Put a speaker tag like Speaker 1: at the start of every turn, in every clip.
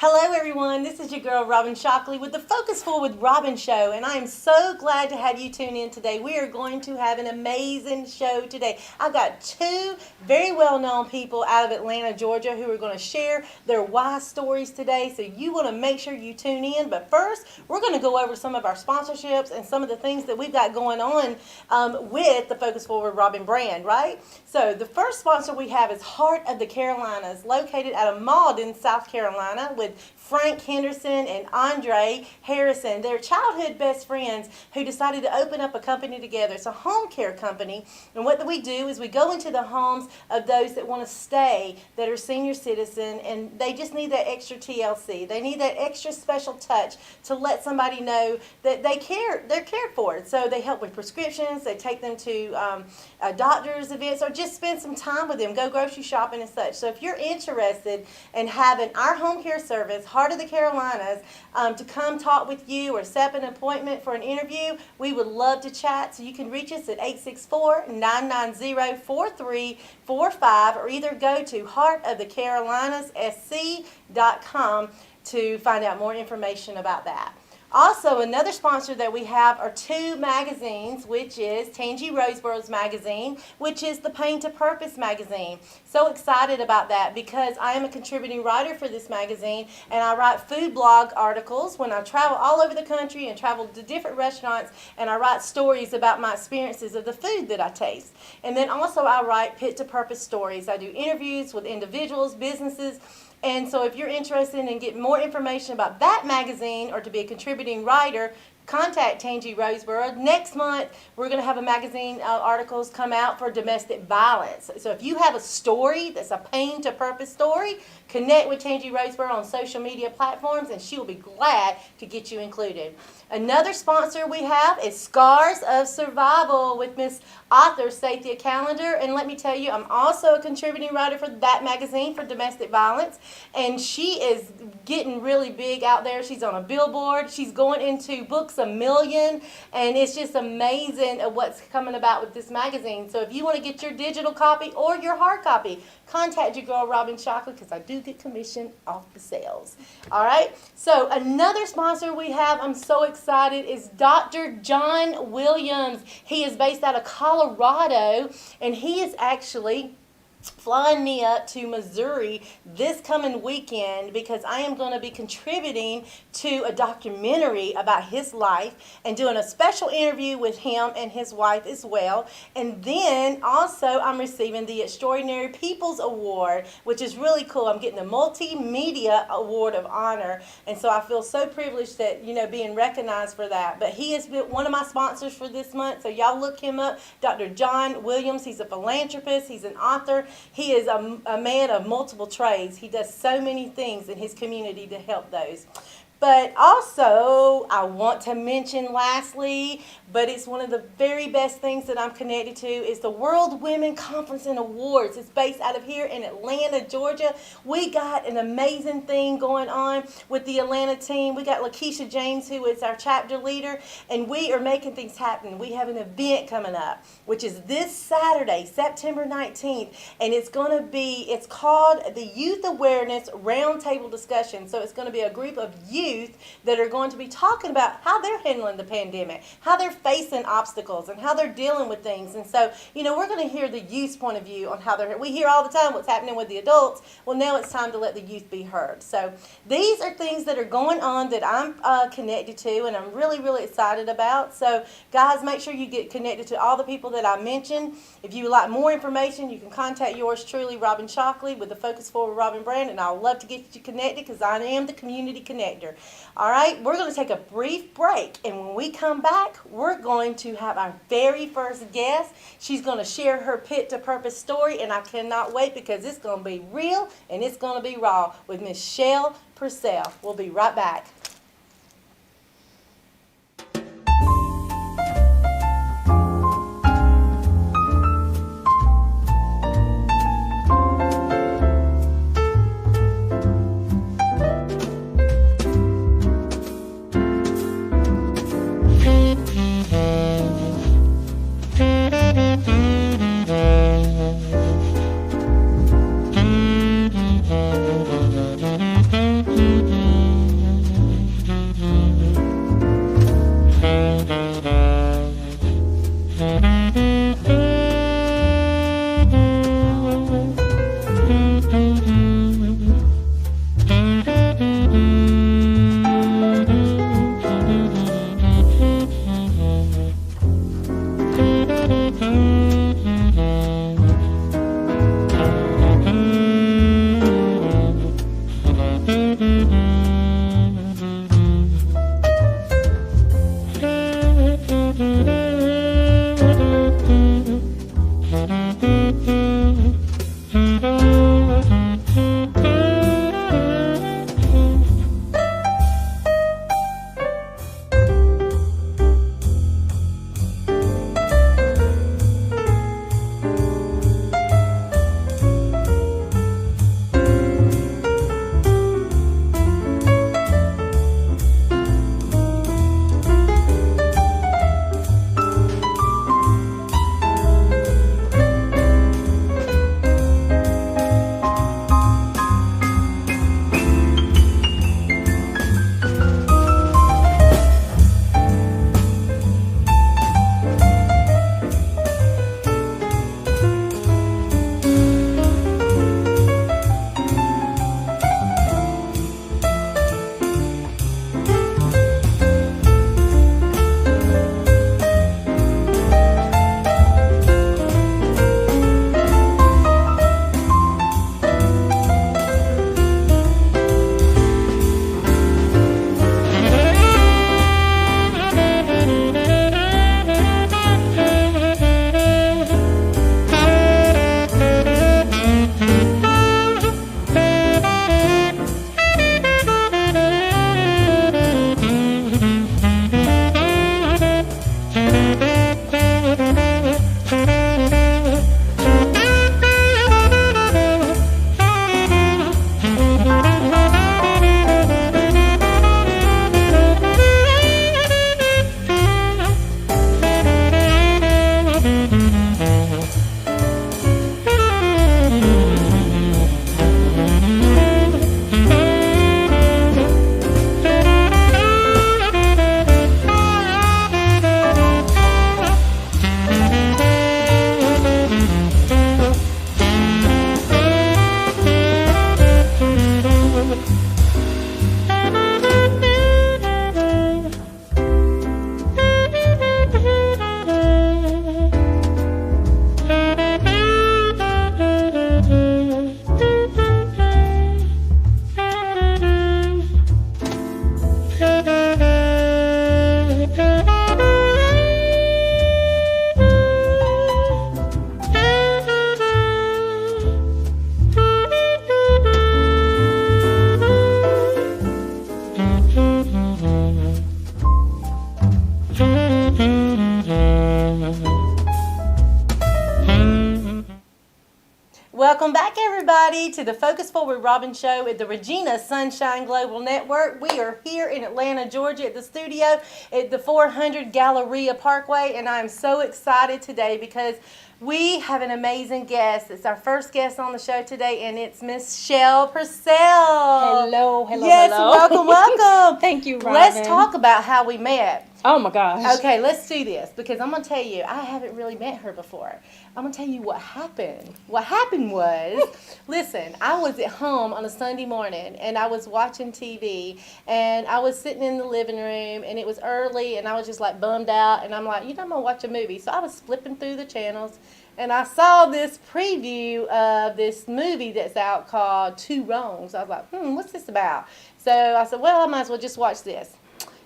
Speaker 1: Hello everyone, this is your girl Robin Shockley with the Focus Full with Robin show, and I am so glad to have you tune in today. We are going to have an amazing show today. I've got two very well-known people out of Atlanta, Georgia who are going to share their wise stories today, so you want to make sure you tune in. But first, we're going to go over some of our sponsorships and some of the things that we've got going on with the Focus Full with Robin brand, right? So the first sponsor we have is Heart of the Carolinas, located out of Malden, South Carolina, with Frank Henderson and Andre Harrison. They're childhood best friends who decided to open up a company together. It's a home care company, and what we do is we go into the homes of those that want to stay, that are senior citizen, and they just need that extra TLC. They need that extra special touch to let somebody know that they're cared for. So they help with prescriptions, they take them to doctor's events, or just spend some time with them, go grocery shopping and such. So if you're interested in having our home care service, Heart of the Carolinas, to come talk with you or set up an appointment for an interview, we would love to chat. So you can reach us at 864-990-4345, or either go to heartofthecarolinasSC.com to find out more information about that. Also, another sponsor that we have are two magazines, which is Tangi Roseborough's magazine, which is the Pain to Purpose magazine. So excited about that because I am a contributing writer for this magazine, and I write food blog articles when I travel all over the country and travel to different restaurants, and I write stories about my experiences of the food that I taste. And then also I write Pit to Purpose stories. I do interviews with individuals, businesses. And so if you're interested in getting more information about that magazine or to be a contributing writer, contact Tangi Roseborough. Next month, we're going to have a magazine articles come out for domestic violence. So if you have a story that's a pain to purpose story, connect with Tangi Roseborough on social media platforms, and she will be glad to get you included. Another sponsor we have is Scars of Survival with Miss Author Sathya Calendar. And let me tell you, I'm also a contributing writer for that magazine for domestic violence. And she is getting really big out there. She's on a billboard. She's going into Books a Million. And it's just amazing what's coming about with this magazine. So if you want to get your digital copy or your hard copy, contact your girl Robin Shockley, because I do get commission off the sales. All right. So another sponsor we have, I'm so excited, is Dr. John Williams. He is based out of Colorado, and he is actually flying me up to Missouri this coming weekend because I am going to be contributing to a documentary about his life and doing a special interview with him and his wife as well. And then also I'm receiving the Extraordinary People's Award, which is really cool. I'm getting the Multimedia Award of Honor, and so I feel so privileged that, being recognized for that. But he has been one of my sponsors for this month, so y'all look him up. Dr. John Williams, he's a philanthropist, he's an author. He is a man of multiple trades. He does so many things in his community to help those. But also, I want to mention lastly, but it's one of the very best things that I'm connected to, is the World Women Conference and Awards. It's based out of here in Atlanta, Georgia. We got an amazing thing going on with the Atlanta team. We got Lakeisha James, who is our chapter leader, and we are making things happen. We have an event coming up, which is this Saturday, September 19th, and it's called the Youth Awareness Roundtable Discussion. So it's going to be a group of youth that are going to be talking about how they're handling the pandemic, how they're facing obstacles, and how they're dealing with things. And so, we're going to hear the youth's point of view on how we hear all the time what's happening with the adults. Well, now it's time to let the youth be heard. So these are things that are going on that I'm connected to, and I'm really, really excited about. So guys, make sure you get connected to all the people that I mentioned. If you would like more information, you can contact yours truly, Robin Shockley, with the Focus Forward Robin brand, and I'll love to get you connected because I am the community connector. All right, we're going to take a brief break, and when we come back, we're going to have our very first guest. She's going to share her Pit to Purpose story, and I cannot wait because it's going to be real and it's going to be raw with Miss Shell Purcell. We'll be right back. everybody to the Focus Forward Robin Show at the Regina Sunshine Global Network. We are here in Atlanta, Georgia at the studio at the 400 Galleria Parkway, and I'm so excited today because we have an amazing guest. It's our first guest on the show today, and it's Miss Shell Purcell.
Speaker 2: Hello.
Speaker 1: Yes, welcome.
Speaker 2: Thank you, Robin.
Speaker 1: Let's talk about how we met.
Speaker 2: Oh my gosh.
Speaker 1: Okay, let's do this because I'm going to tell you, I haven't really met her before. I'm going to tell you what happened. What happened was, listen, I was at home on a Sunday morning and I was watching TV and I was sitting in the living room and it was early and I was just like bummed out and I'm like, I'm going to watch a movie. So I was flipping through the channels and I saw this preview of this movie that's out called Two Wrongs. I was like, what's this about? So I said, well, I might as well just watch this.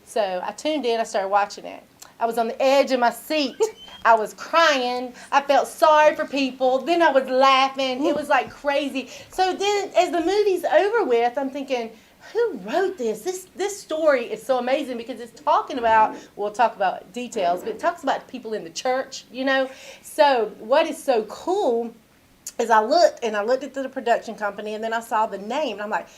Speaker 1: So I tuned in, I started watching it. I was on the edge of my seat. I was crying. I felt sorry for people. Then I was laughing. It was like crazy. So then as the movie's over with, I'm thinking, who wrote this? This story is so amazing because it's talking about, we'll talk about details, but it talks about people in the church, So what is so cool is I looked at the production company and then I saw the name and I'm like,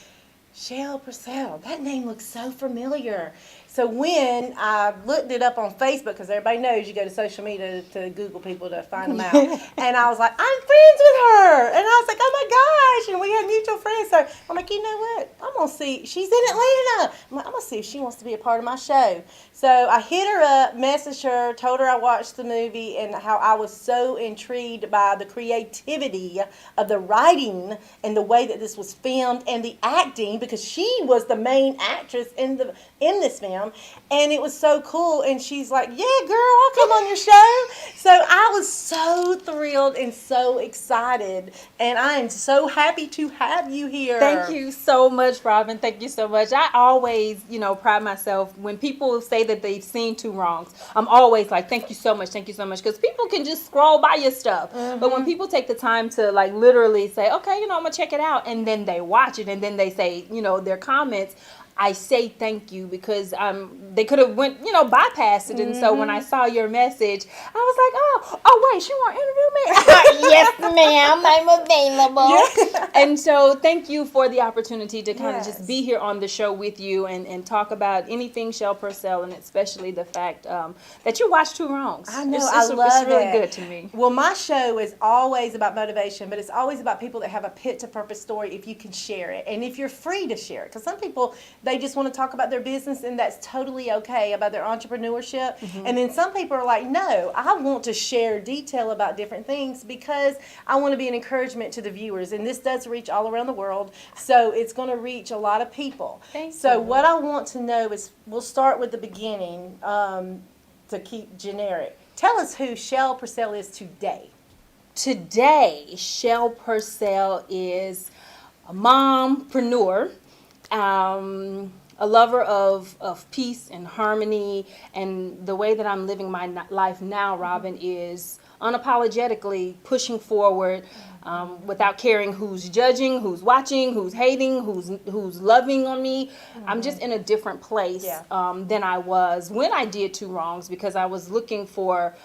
Speaker 1: Shell Purcell, that name looks so familiar. So when I looked it up on Facebook, because everybody knows you go to social media to Google people to find them out, and I was like, I'm friends with her. And I was like, oh my gosh, and we had mutual friends. So I'm like, you know what? I'm going to see, she's in Atlanta. I'm going to see if she wants to be a part of my show. So I hit her up, messaged her, told her I watched the movie and how I was so intrigued by the creativity of the writing and the way that this was filmed and the acting, because she was the main actress in this film, and it was so cool. And she's like, yeah, girl, I'll come on your show. So I was so thrilled and so excited, and I am so happy to have you here.
Speaker 2: Thank you so much, Robin. Thank you so much. I always, pride myself when people say that they've seen Two Wrongs. I'm always like, thank you so much, because people can just scroll by your stuff. But when people take the time to like literally say, okay, I'm gonna check it out, and then they watch it and then they say, their comments, I say thank you because they could have went, bypassed it. And so when I saw your message, I was like, oh wait, she want to interview me? Yes, ma'am, I'm available. Yeah. And so thank you for the opportunity to kind of just be here on the show with you and talk about anything Shell Purcell, and especially the fact that you watch Two Wrongs.
Speaker 1: I know,
Speaker 2: I love it. It's really good to me.
Speaker 1: Well, my show is always about motivation, but it's always about people that have a pit to purpose story if you can share it and if you're free to share it. Because some people, they just want to talk about their business, and that's totally okay, about their entrepreneurship. And then some people are like, no, I want to share detail about different things because I want to be an encouragement to the viewers. And this does reach all around the world, so it's going to reach a lot of people. So what I want to know is, we'll start with the beginning to keep generic. Tell us who Shell Purcell is today.
Speaker 2: Today, Shell Purcell is a mompreneur, a lover of peace and harmony, and the way that I'm living my life now, Robin, is unapologetically pushing forward without caring who's judging, who's watching, who's hating, who's loving on me. I'm just in a different place than I was when I did Two Wrongs, because I was looking for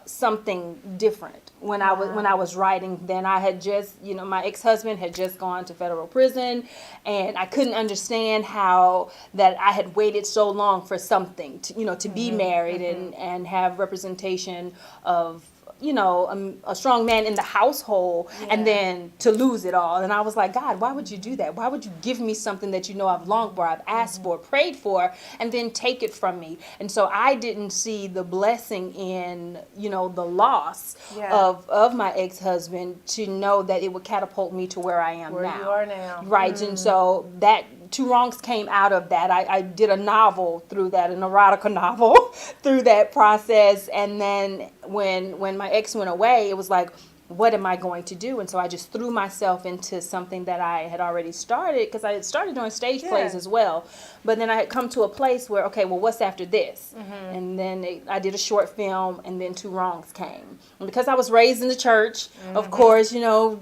Speaker 2: something different when I was writing. Then I had just, my ex-husband had just gone to federal prison, and I couldn't understand how that I had waited so long for something to be married and have representation of a strong man in the household, and then to lose it all. And I was like, God, why would you do that? Why would you give me something that I've longed for, I've asked for, prayed for, and then take it from me? And so I didn't see the blessing in, the loss of my ex-husband, to know that it would catapult me to where I am now.
Speaker 1: Where you are now.
Speaker 2: Right. And so that Two Wrongs came out of that. I did a novel through that, an erotica novel through that process. And then when my ex went away, it was like, what am I going to do? And so I just threw myself into something that I had already started, because I had started doing stage plays as well. But then I had come to a place where, okay, well, what's after this? And then I did a short film, and then Two Wrongs came. And because I was raised in the church, of course, I'm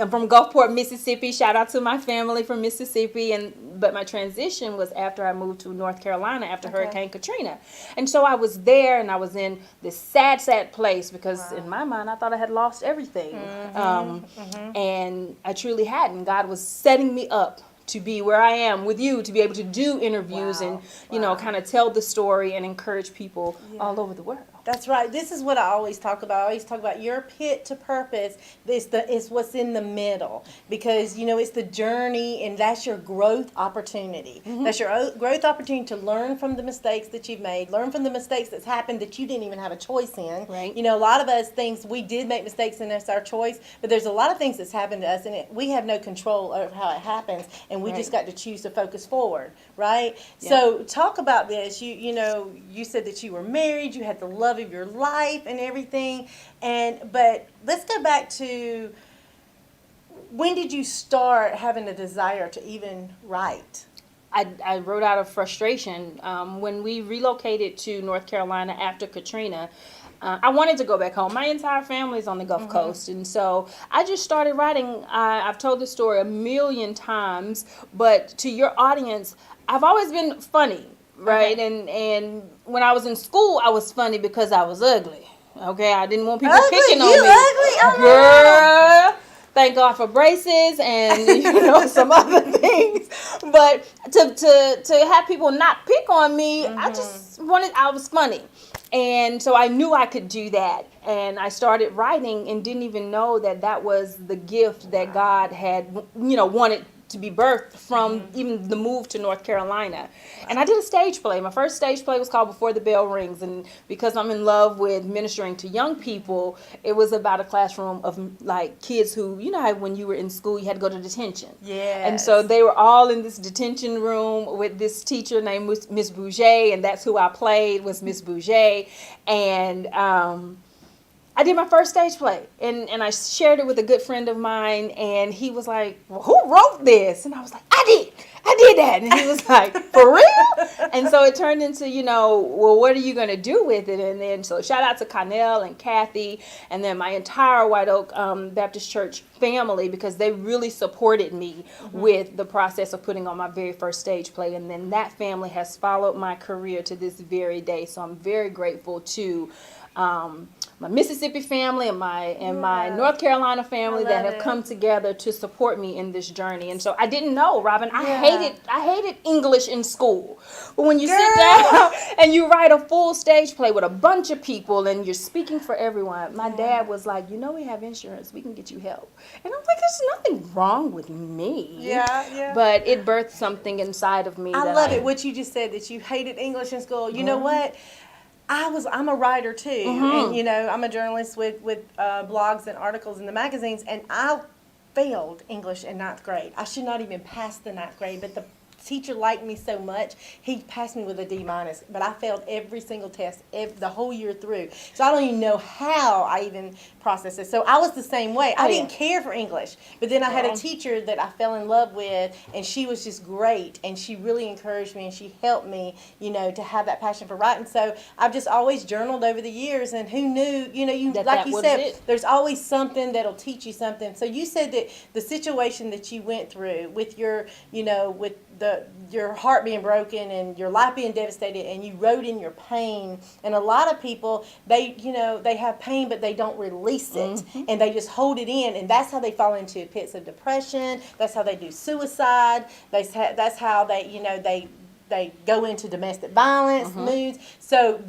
Speaker 2: from Gulfport, Mississippi. Shout out to my family from Mississippi. And but my transition was after I moved to North Carolina after
Speaker 1: Okay.
Speaker 2: Hurricane Katrina. And so I was there, and I was in this sad, sad place because
Speaker 1: Wow.
Speaker 2: in my mind I thought I had lost everything. And I truly hadn't. God was setting me up to be where I am with you, to be able to do interviews
Speaker 1: Wow.
Speaker 2: and, you know,
Speaker 1: Wow.
Speaker 2: kind of tell the story and encourage people
Speaker 1: Yeah.
Speaker 2: all over the world.
Speaker 1: That's right. This is what I always talk about. I always talk about your pit to purpose. It's what's in the middle, because you know it's the journey, and that's your growth opportunity. That's your growth opportunity to learn from the mistakes that you've made, learn from the mistakes that's happened that you didn't even have a choice in.
Speaker 2: Right.
Speaker 1: You know, a lot of us things we did make mistakes, and that's our choice. But there's a lot of things that's happened to us, and we have no control over how it happens, and we just got to choose to focus forward. Right.
Speaker 2: Yeah.
Speaker 1: So talk about this. You know, you said that you were married, you had the love of your life and everything, but let's go back to, when did you start having a desire to even write?
Speaker 2: I wrote out of frustration when we relocated to North Carolina after Katrina. I wanted to go back home. My entire family is on the Gulf Coast, and so I just started writing. I've told this story a million times, but to your audience, I've always been funny, right?
Speaker 1: Okay.
Speaker 2: And when I was in school, I was funny because I was ugly. Okay, I didn't want people
Speaker 1: Ugly?
Speaker 2: picking on
Speaker 1: You
Speaker 2: me.
Speaker 1: ugly? Oh,
Speaker 2: Girl, thank God for braces and you know some other things. But to have people not pick on me, I was funny. And so I knew I could do that. And I started writing and didn't even know that that was the gift that God had, you know, wanted to be birthed from even the move to North Carolina. And I did a stage play. My first stage play was called Before the Bell Rings. And because I'm in love with ministering to young people, it was about a classroom of like kids who, you know how when you were in school, you had to go to detention.
Speaker 1: Yes.
Speaker 2: And so they were all in this detention room with this teacher named Miss Bouget, and that's who I played, was Miss Bouget. And I did my first stage play, and I shared it with a good friend of mine, and he was like, well, who wrote this? And I was like, I did that. And he was like, for real? And so it turned into, you know, well, what are you going to do with it? And then, so shout out to Connell and Kathy, and then my entire White Oak Baptist Church family, because they really supported me with the process of putting on my very first stage play. And then that family has followed my career to this very day. So I'm very grateful to my Mississippi family and my North Carolina family that have come together to support me in this journey. And so I didn't know, Robin, I hated English in school. But when you sit down and you write a full stage play with a bunch of people and you're speaking for everyone, my dad was like, you know, we have insurance, we can get you help. And I'm like, there's nothing wrong with me.
Speaker 1: Yeah.
Speaker 2: But it birthed something inside of me.
Speaker 1: I love it, what you just said, that you hated English in school. You know what? I'm a writer too, and you know, I'm a journalist with blogs and articles in the magazines, and I failed English in 9th grade. I should not even pass the 9th grade, but the teacher liked me so much, he passed me with a D-, but I failed every single test the whole year through. So I don't even know how I even processed it. So I was the same way. I didn't care for English, but then I had a teacher that I fell in love with, and she was just great, and she really encouraged me, and she helped me, you know, to have that passion for writing. So I've just always journaled over the years, and who knew, you know, like you said, there's always something that'll teach you something. So you said that the situation that you went through with your, you know, with your heart being broken and your life being devastated, and you wrote in your pain. And a lot of people, they have pain, but they don't release it, and they just hold it in, and that's how they fall into pits of depression. That's how they do suicide. That's how they go into domestic violence moods. So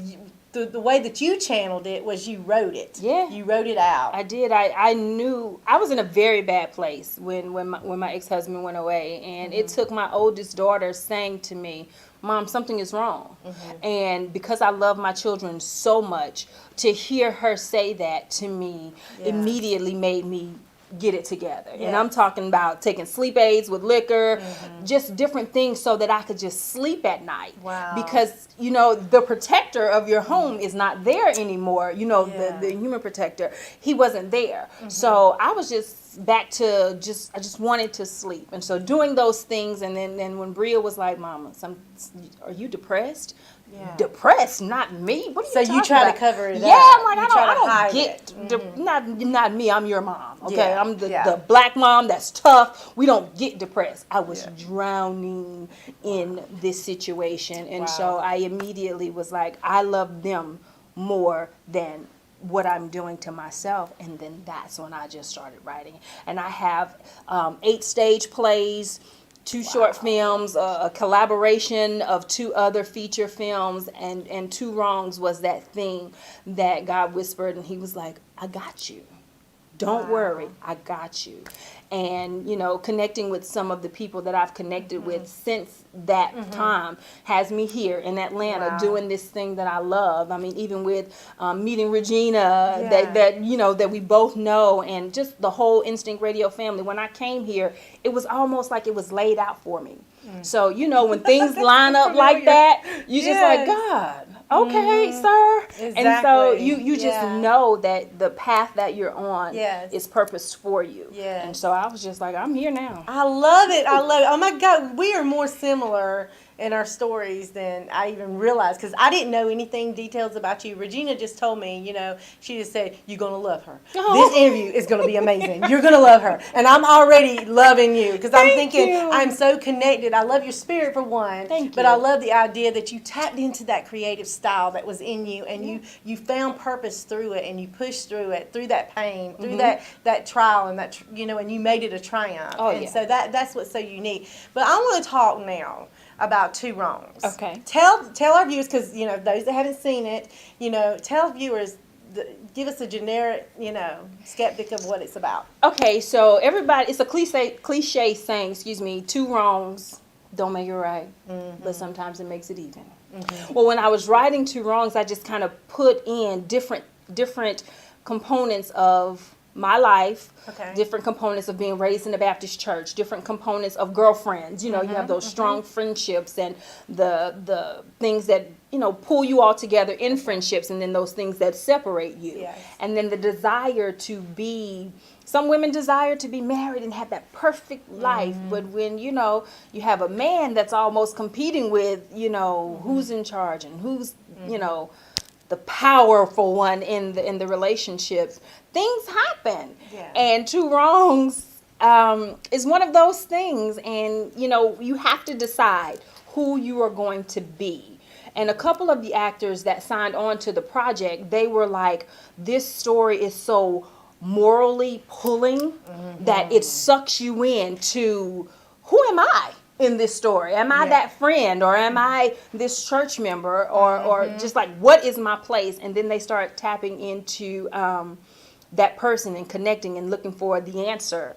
Speaker 1: the way that you channeled it was you wrote it.
Speaker 2: Yeah.
Speaker 1: You wrote it out.
Speaker 2: I did. I knew I was in a very bad place when my ex-husband went away, and it took my oldest daughter saying to me, Mom, something is wrong. And because I love my children so much, to hear her say that to me immediately made me get it together. And I'm talking about taking sleep aids with liquor, just different things so that I could just sleep at night.
Speaker 1: Wow.
Speaker 2: Because, you know, the protector of your home is not there anymore. You know, the human protector, he wasn't there. So I was just back to I just wanted to sleep. And so doing those things, and then when Bria was like, Mama, are you depressed?
Speaker 1: Yeah.
Speaker 2: depressed, not me. What are you
Speaker 1: So
Speaker 2: talking
Speaker 1: you try
Speaker 2: about?
Speaker 1: to cover it
Speaker 2: Yeah,
Speaker 1: up.
Speaker 2: I'm like,
Speaker 1: You
Speaker 2: I
Speaker 1: try to
Speaker 2: don't
Speaker 1: hide
Speaker 2: get,
Speaker 1: it.
Speaker 2: not me, I'm your mom, okay?
Speaker 1: Yeah,
Speaker 2: I'm the,
Speaker 1: yeah.
Speaker 2: the black mom that's tough. We don't get depressed. I was
Speaker 1: Yeah.
Speaker 2: drowning in this situation. And so
Speaker 1: Wow.
Speaker 2: I immediately was like, I love them more than what I'm doing to myself. And then that's when I just started writing. And I have 8 stage plays, 2 short films, a collaboration of 2 other feature films, and Two Wrongs was that thing that God whispered, and he was like, I got you. Don't
Speaker 1: Wow.
Speaker 2: worry, I got you. And, connecting with some of the people that I've connected with since that time has me here in Atlanta
Speaker 1: Wow.
Speaker 2: doing this thing that I love. I mean, even with meeting Regina,
Speaker 1: Yeah.
Speaker 2: that we both know, and just the whole Instinct Radio family. When I came here, it was almost like it was laid out for me. So, when things line up like
Speaker 1: Familiar.
Speaker 2: that, you just like,
Speaker 1: Yes.
Speaker 2: God, okay, sir. And so
Speaker 1: Exactly.
Speaker 2: you just
Speaker 1: Yeah.
Speaker 2: know that the path that you're on
Speaker 1: Yes.
Speaker 2: is purposed for you.
Speaker 1: Yes.
Speaker 2: And so I was just like, I'm here now.
Speaker 1: I love it. I love it. Oh my God, we are more similar in our stories than I even realized, because I didn't know anything details about you. Regina just told me, she just said, you're going to love her.
Speaker 2: Oh.
Speaker 1: This interview is going to be amazing. You're going to love her. And I'm already loving you, because I'm
Speaker 2: Thank
Speaker 1: thinking
Speaker 2: you.
Speaker 1: I'm so connected. I love your spirit for one.
Speaker 2: Thank
Speaker 1: But
Speaker 2: you.
Speaker 1: I love the idea that you tapped into that creative style that was in you, and you found purpose through it, and you pushed through it, through that pain, through that trial, and that, and you made it a triumph.
Speaker 2: Oh,
Speaker 1: and
Speaker 2: yeah.
Speaker 1: so that's what's so unique. But I want to talk now about Two Wrongs.
Speaker 2: Okay.
Speaker 1: Tell our viewers, because those that haven't seen it, tell viewers, give us a generic, skeptic of what it's about.
Speaker 2: Okay, so everybody, it's a cliche saying, 2 wrongs don't make it right, but sometimes it makes it even. Well, when I was writing 2 wrongs, I just kind of put in different components of my life,
Speaker 1: Okay.
Speaker 2: different components of being raised in a Baptist church, different components of girlfriends. You have those strong friendships, and the things that pull you all together in friendships, and then those things that separate you.
Speaker 1: Yes.
Speaker 2: And then the desire to be, some women desire to be married and have that perfect life, but when you have a man that's almost competing with who's in charge and who's the powerful one in the relationships, things happen.
Speaker 1: Yeah.
Speaker 2: And 2 wrongs is one of those things, and you have to decide who you are going to be. And a couple of the actors that signed on to the project, they were like, this story is so morally pulling that it sucks you into, who am I in this story? Am I that friend, or am I this church member, or just like, what is my place? And then they start tapping into that person and connecting and looking for the answer.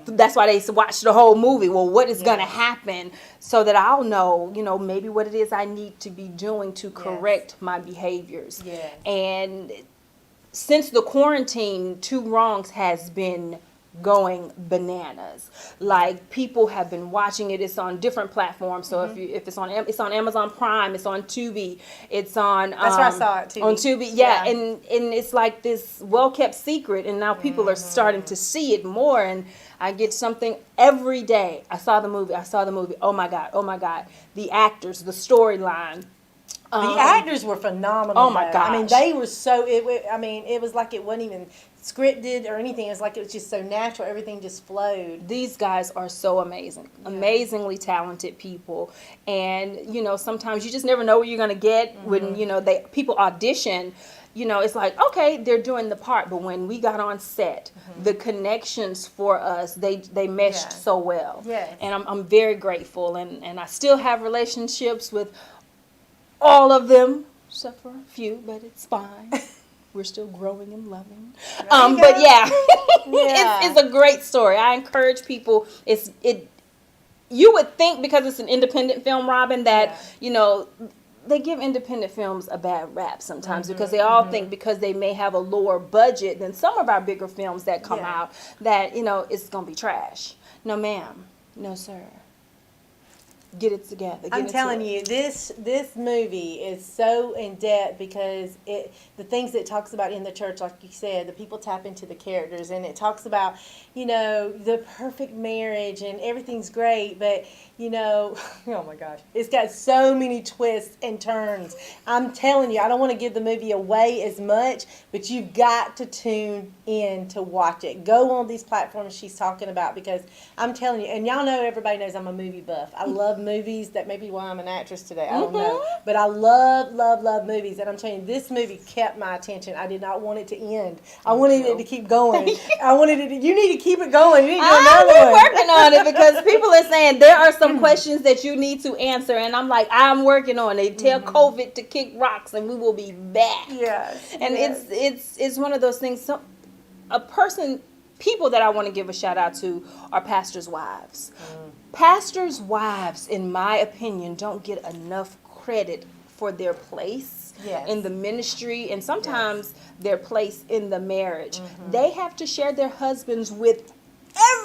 Speaker 2: That's why they watch the whole movie. Well, what is going to happen, so that I'll know, maybe what it is I need to be doing to correct my behaviors.
Speaker 1: Yes.
Speaker 2: And since the quarantine, 2 wrongs has been going bananas. Like, people have been watching it. It's on different platforms. So if it's on Amazon Prime, it's on Tubi, it's on
Speaker 1: That's where I saw it, Tubi.
Speaker 2: On Tubi,
Speaker 1: Yeah.
Speaker 2: and it's like this well kept secret, and now people are starting to see it more. And I get something every day. I saw the movie. Oh my God. The actors, the storyline.
Speaker 1: The actors were phenomenal.
Speaker 2: Oh my
Speaker 1: though. I mean,
Speaker 2: gosh.
Speaker 1: they were so. It was like it wasn't even scripted or anything. It was like it was just so natural. Everything just flowed.
Speaker 2: These guys are so amazing, amazingly talented people, and sometimes you just never know what you're gonna get when people audition. It's like, okay, they're doing the part, but when we got on set, the connections for us, they meshed so well.
Speaker 1: Yes.
Speaker 2: And I'm very grateful, and I still have relationships with all of them, except for a few, but it's fine. We're still growing and loving. But yeah, it's a great story. I encourage people. You would think, because it's an independent film, Robin, that they give independent films a bad rap sometimes, because they all think because they may have a lower budget than some of our bigger films that come out, that it's gonna be trash. No, ma'am. No, sir. get it together.
Speaker 1: I'm telling you, this movie is so in depth because the things that it talks about in the church, like you said, the people tap into the characters, and it talks about, the perfect marriage and everything's great, but oh my gosh, it's got so many twists and turns. I'm telling you, I don't want to give the movie away as much, but you've got to tune in to watch it. Go on these platforms she's talking about, because I'm telling you, and y'all know, everybody knows I'm a movie buff. I love movies. That may be why I'm an actress today. I don't know. But I love, love, love movies. And I'm telling you, this movie kept my attention. I did not want it to end. I wanted it to keep going. I wanted it to, you need to keep it going. You need to do another
Speaker 2: I'm
Speaker 1: one.
Speaker 2: working on it, because people are saying there are some questions that you need to answer. And I'm like, I'm working on it. Tell COVID to kick rocks and we will be back.
Speaker 1: Yes.
Speaker 2: And
Speaker 1: yes.
Speaker 2: it's one of those things. People that I want to give a shout out to are pastors' wives. Pastors' wives, in my opinion, don't get enough credit for their place in the ministry, and sometimes their place in the marriage. They have to share their husbands with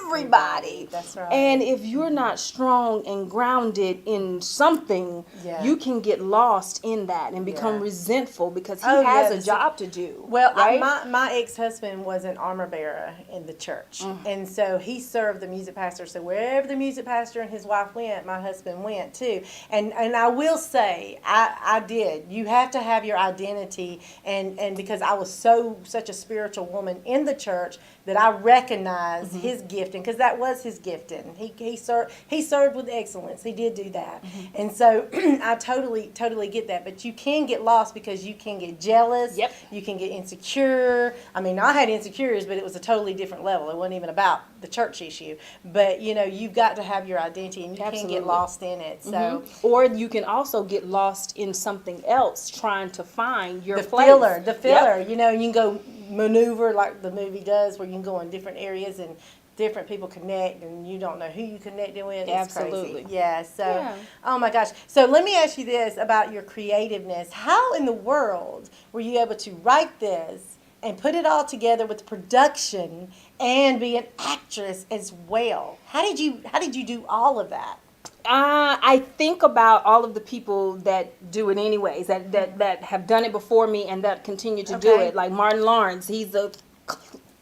Speaker 2: everybody.
Speaker 1: That's right.
Speaker 2: And if you're not strong and grounded in something, you can get lost in that and become resentful, because he has a job to do.
Speaker 1: Well,
Speaker 2: right?
Speaker 1: my ex-husband was an armor bearer in the church, and so he served the music pastor. So wherever the music pastor and his wife went, my husband went too. And I will say, I did. You have to have your identity, and because I was such a spiritual woman in the church, that I recognized his gifting, because that was his gifting. He served with excellence. He did do that. And so I totally get that. But you can get lost, because you can get jealous.
Speaker 2: Yep.
Speaker 1: You can get insecure. I mean, I had insecurities, but it was a totally different level. It wasn't even about the church issue. But, you've got to have your identity, and you can get lost in it. So
Speaker 2: Or you can also get lost in something else, trying to find your place.
Speaker 1: The filler.
Speaker 2: Yep.
Speaker 1: You can go maneuver like the movie does, where you can go in different areas and different people connect, and you don't know who you connected with. It's
Speaker 2: Absolutely.
Speaker 1: crazy. Yeah. So, oh my gosh. So let me ask you this about your creativeness. How in the world were you able to write this and put it all together with production and be an actress as well? How did you do all of that?
Speaker 2: I think about all of the people that do it anyways, that have done it before me and that continue to do it. Like Martin Lawrence, he's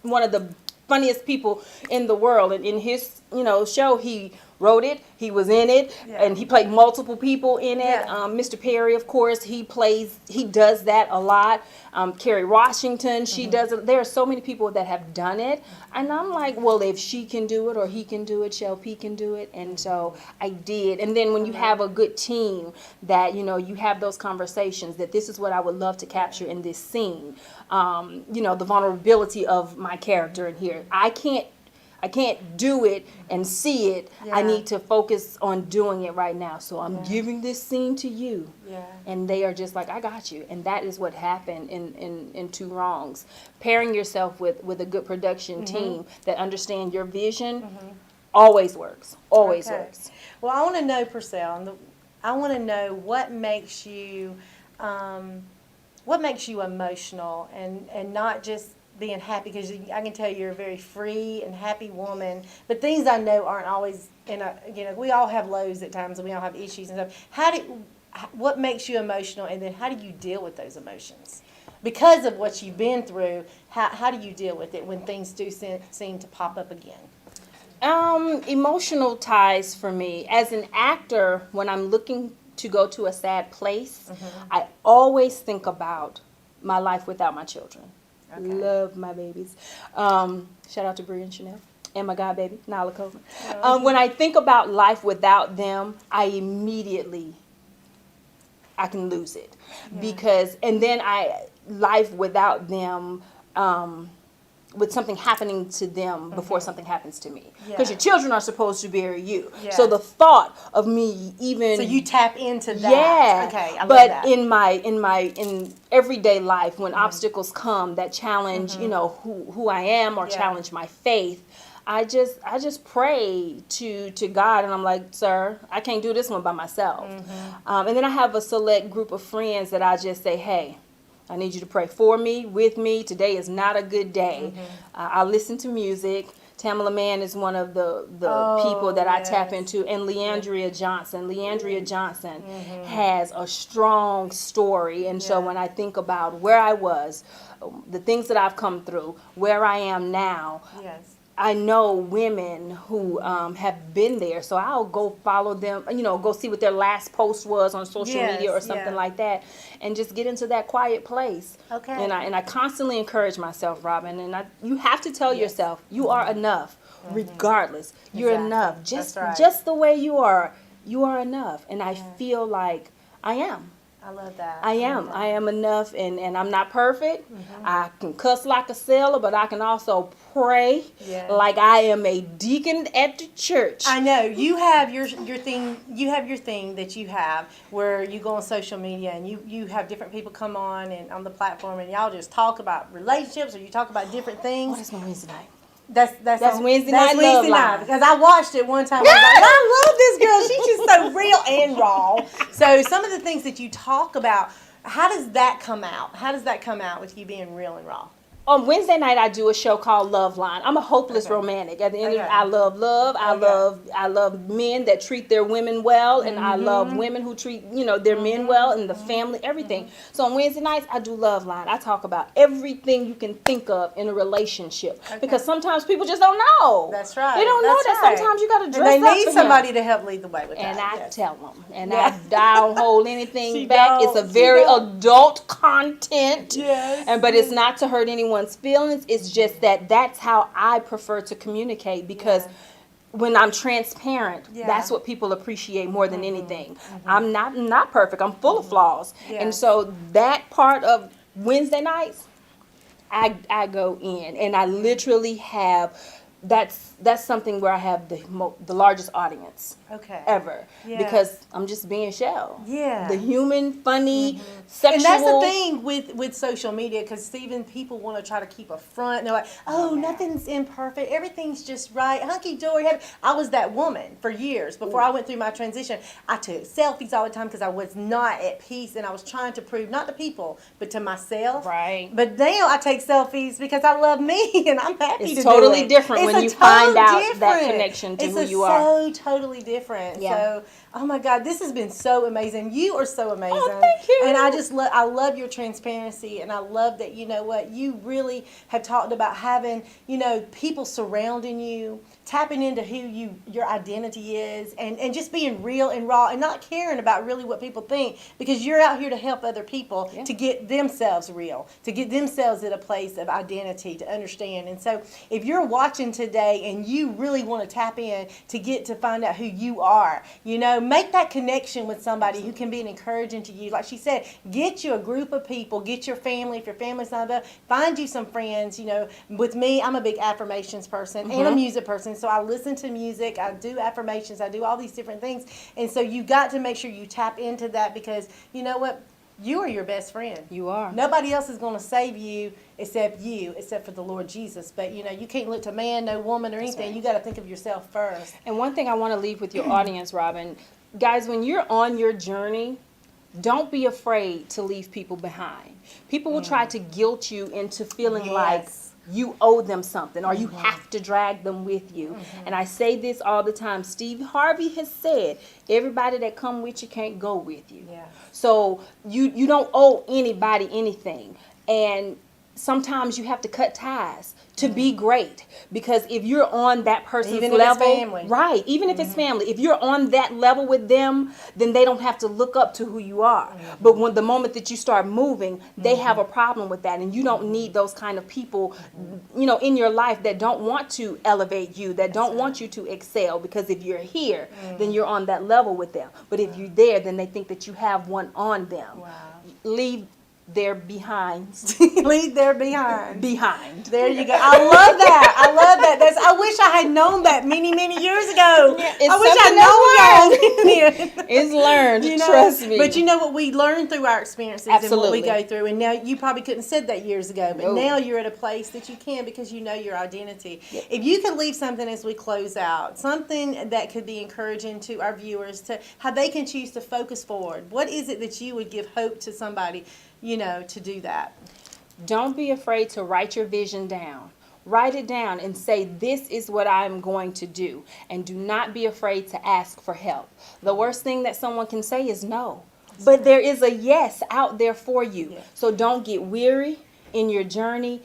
Speaker 2: one of the funniest people in the world, and in his show, he wrote it, he was in it, and he played multiple people in it. Mr. Perry, of course, he does that a lot. Kerry Washington, she does it. There are so many people that have done it, and I'm like, well, if she can do it, or he can do it, Shell P can do it. And so I did. And then when you have a good team that you have those conversations, that this is what I would love to capture in this scene, the vulnerability of my character in here. I can't do it and see it. I need to focus on doing it right now. So I'm giving this scene to you. And they are just like, I got you. And that is what happened in Two Wrongs. Pairing yourself with a good production team that understand your vision always works. Always works.
Speaker 1: Well, I want to know, Purcell, I want to know what makes you emotional, and not just being happy, because I can tell you're a very free and happy woman, but things I know aren't always we all have lows at times, and we all have issues and stuff. What makes you emotional, and then how do you deal with those emotions? Because of what you've been through, how do you deal with it when things do seem to pop up again?
Speaker 2: Emotional ties for me. As an actor, when I'm looking to go to a sad place, I always think about my life without my children. Love my babies. Shout out to Brie and Chanel. And my god baby, Nyla Coleman. When I think about life without them, I can lose it. Because, and then life without them, with something happening to them before something happens to me. Because your children are supposed to bury you. So the thought of me even...
Speaker 1: So you tap into that.
Speaker 2: Yeah.
Speaker 1: Okay, I love
Speaker 2: but
Speaker 1: that.
Speaker 2: in everyday life, when obstacles come that challenge, who I am, or challenge my faith, I just pray to God, and I'm like, sir, I can't do this one by myself. And then I have a select group of friends that I just say, hey, I need you to pray for me, with me. Today is not a good day. I listen to music Tamala Mann is one of the people that I tap into, and Leandria Johnson. Leandria Johnson has a strong story, and so when I think about where I was, the things that I've come through, where I am now, I know women who have been there, so I'll go follow them, go see what their last post was on social media or something like that, and just get into that quiet place.
Speaker 1: Okay.
Speaker 2: And I constantly encourage myself, Robin, and you have to tell yourself you are enough, regardless. You're enough, just the way you are. You are enough, and I feel like I am.
Speaker 1: I love that.
Speaker 2: I am enough, and I'm not perfect. I can cuss like a sailor, but I can also pray like I am a deacon at the church.
Speaker 1: I know you have your thing. You have your thing that you have where you go on social media and you have different people come on and on the platform and y'all just talk about relationships or you talk about different things.
Speaker 2: Oh, that's my Wednesday night.
Speaker 1: That's
Speaker 2: Wednesday night love line.
Speaker 1: Because I watched it one time. I was like, I love this girl. She's just so real and raw. So some of the things that you talk about, how does that come out? How does that come out with you being real and raw?
Speaker 2: On Wednesday night, I do a show called Love Line. I'm a hopeless romantic. At the end of it, I love love. I love men that treat their women well, and I love women who treat their men well, and the family, everything. So on Wednesday nights, I do Love Line. I talk about everything you can think of in a relationship because sometimes people just don't know.
Speaker 1: That's right.
Speaker 2: They don't know that sometimes you got to dress
Speaker 1: and they
Speaker 2: up
Speaker 1: need
Speaker 2: for
Speaker 1: somebody
Speaker 2: him.
Speaker 1: to help lead the way with
Speaker 2: And
Speaker 1: that.
Speaker 2: I tell them, and I don't hold anything back.
Speaker 1: Don't.
Speaker 2: It's a very adult content,
Speaker 1: Yes.
Speaker 2: but it's not to hurt anyone's feelings. It's just that's how I prefer to communicate because when I'm transparent, that's what people appreciate more than anything. I'm not perfect. I'm full of flaws. And so that part of Wednesday nights, I go in and I literally have that's something where I have the largest audience ever because I'm just being Shell. Yeah. The human, funny, sexual.
Speaker 1: And that's the thing with social media because even people want to try to keep a front. They're like, oh, nothing's imperfect. Everything's just right. Hunky-dory. I was that woman for years. Before I went through my transition, I took selfies all the time because I was not at peace and I was trying to prove, not to people, but to myself.
Speaker 2: Right.
Speaker 1: But now I take selfies because I love me and I'm happy to do it.
Speaker 2: It's totally different when you find out that connection to who you are.
Speaker 1: It's so totally different.
Speaker 2: Yeah.
Speaker 1: So, oh my God, this has been so amazing. You are so amazing.
Speaker 2: Oh, thank you.
Speaker 1: And I just I love your transparency, and I love that you really have talked about having people surrounding you, tapping into who your identity is, and just being real and raw, and not caring about really what people think because you're out here to help other people to get themselves real, to get themselves at a place of identity, to understand. And so, if you're watching today and you really want to tap in to get to find out who you are, make that connection with somebody who can be an encouraging to you. Like she said, get you a group of people, get your family. If your family's not available, find you some friends. With me, I'm a big affirmations person and a music person, so I listen to music, I do affirmations, I do all these different things. And so you got to make sure you tap into that because you know what? You are your best friend.
Speaker 2: You are.
Speaker 1: Nobody else is going to save you except for the Lord Jesus. But, you can't look to man, no woman, or anything. Right. You got to think of yourself first.
Speaker 2: And one thing I want to leave with your audience, Robin, guys, when you're on your journey, don't be afraid to leave people behind. People will try to guilt you into feeling like you owe them something or you have to drag them with you. And I say this all the time. Steve Harvey has said, everybody that come with you can't go with you. Yeah. So you don't owe anybody anything. And sometimes you have to cut ties to be great, because if you're on that person's
Speaker 1: even
Speaker 2: level,
Speaker 1: if it's family.
Speaker 2: Right, even if it's family, if you're on that level with them, then they don't have to look up to who you are. But when the moment that you start moving, they have a problem with that, and you don't need those kind of people, in your life that don't want to elevate you, that don't want you to excel, because if you're here, then you're on that level with them. But if you're there, then they think that you have one on them. Leave their behinds.
Speaker 1: Leave their behind.
Speaker 2: Behind.
Speaker 1: There you go. I love that. I love that. I wish I had known that many years ago. I wish I'd known that.
Speaker 2: It's learned. Trust me.
Speaker 1: But you know what? We learn through our experiences and what we go through. And now you probably couldn't have said that years ago, but now you're at a place that you can because you know your identity. Yep. If you could leave something as we close out, something that could be encouraging to our viewers to how they can choose to focus forward. What is it that you would give hope to somebody, to do that?
Speaker 2: Don't be afraid to write your vision down. Write it down and say, this is what I'm going to do. And do not be afraid to ask for help. The worst thing that someone can say is no. But there is a yes out there for you.
Speaker 1: Yeah.
Speaker 2: So don't get weary in your journey.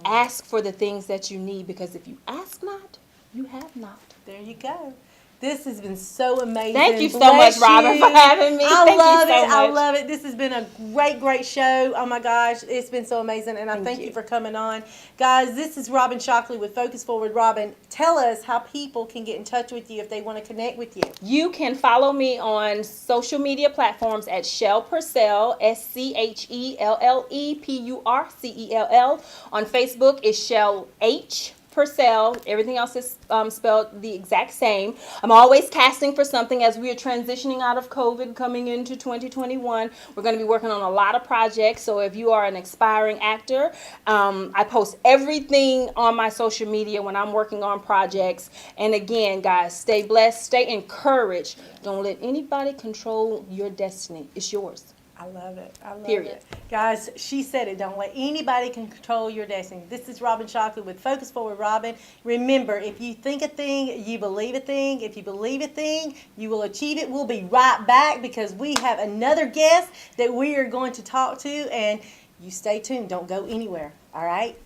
Speaker 2: Ask for the things that you need, because if you ask not, you have not.
Speaker 1: There you go. This has been so amazing.
Speaker 2: Thank you so
Speaker 1: Bless
Speaker 2: much, Robin,
Speaker 1: you.
Speaker 2: for having me.
Speaker 1: I
Speaker 2: Thank you
Speaker 1: love
Speaker 2: so
Speaker 1: it. I
Speaker 2: much.
Speaker 1: love it. This has been a great, great show. Oh my gosh, it's been so amazing, and I thank you for coming on, guys. This is Robin Shockley with Focus Forward. Robin, tell us how people can get in touch with you if they want to connect with you.
Speaker 2: You can follow me on social media platforms at Shell Purcell, SCHELLEPURCELL. On Facebook is Shell H. Purcell. Everything else is spelled the exact same. I'm always casting for something as we are transitioning out of COVID, coming into 2021. We're going to be working on a lot of projects. So if you are an aspiring actor, I post everything on my social media when I'm working on projects. And again, guys, stay blessed, stay encouraged. Don't let anybody control your destiny. It's yours.
Speaker 1: I love it. I love
Speaker 2: Period.
Speaker 1: it. Guys, she said it. Don't let anybody control your destiny. This is Robin Shockley with Focus Forward Robin. Remember, if you think a thing, you believe a thing. If you believe a thing, you will achieve it. We'll be right back because we have another guest that we are going to talk to. And you stay tuned. Don't go anywhere. All right?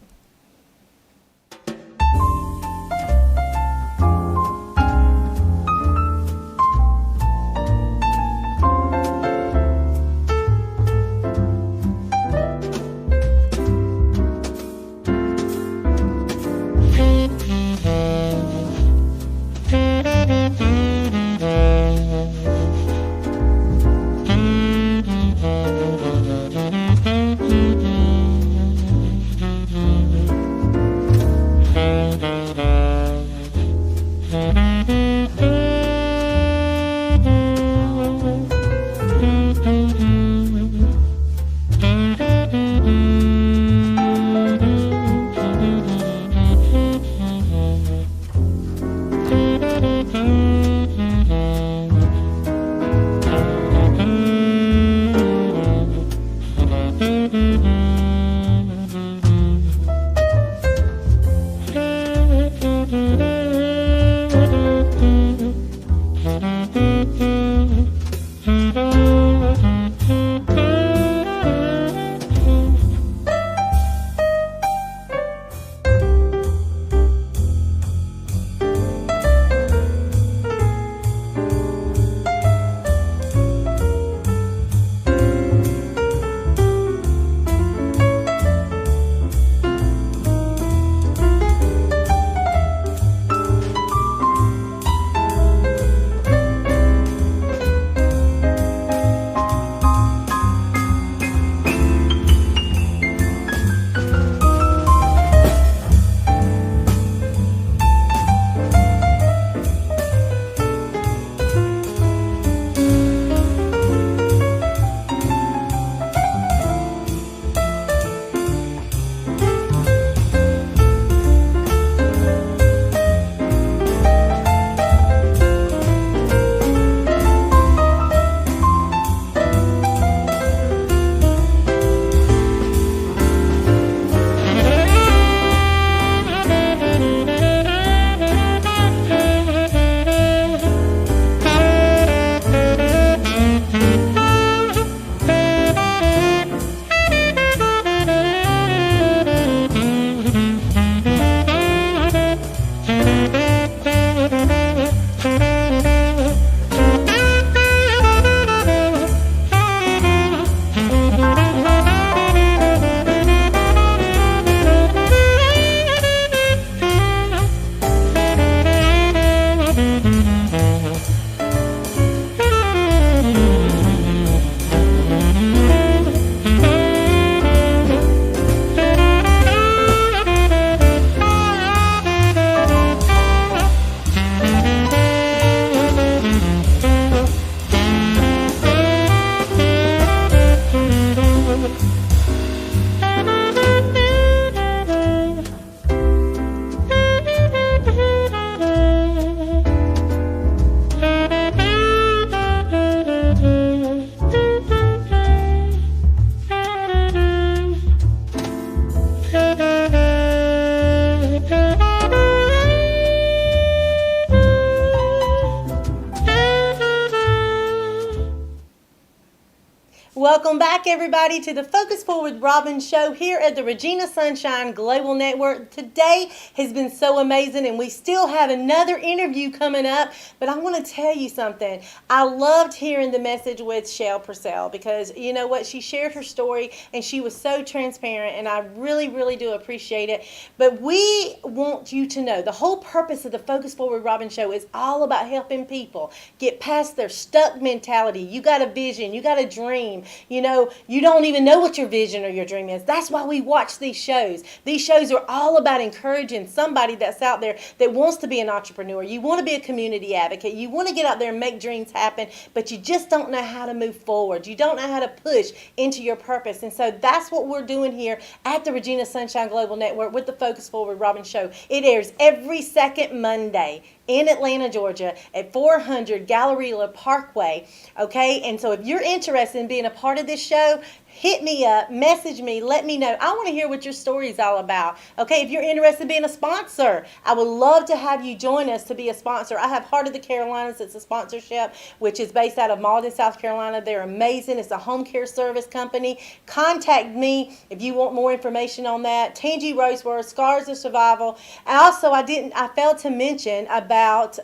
Speaker 1: Welcome back, everybody, to the Focus Forward Robin show here at the Regina Sunshine Global Network. Today has been so amazing, and we still have another interview coming up, but I want to tell you something. I loved hearing the message with Shell Purcell because, you know what, she shared her story, and she was so transparent, and I really, really do appreciate it. But we want you to know the whole purpose of the Focus Forward Robin show is all about helping people get past their stuck mentality. You got a vision, you got a dream. You know, you don't even know what your vision or your dream is. That's why we watch these shows. These shows are all about encouraging somebody that's out there that wants to be an entrepreneur. You want to be a community advocate. You want to get out there and make dreams happen, but you just don't know how to move forward. You don't know how to push into your purpose. And so that's what we're doing here at the Regina Sunshine Global Network with the Focus Forward Robin show. It airs every second Monday in Atlanta, Georgia at 400 Galleria Parkway, okay? And so if you're interested in being a part of this show, hit me up, message me, let me know. I want to hear what your story is all about. Okay, if you're interested in being a sponsor, I would love to have you join us to be a sponsor. I have Heart of the Carolinas. It's a sponsorship, which is based out of Malden, South Carolina. They're amazing. It's a home care service company. Contact me if you want more information on that. Tangy Roseboro, Scars of Survival. And also, I failed to mention about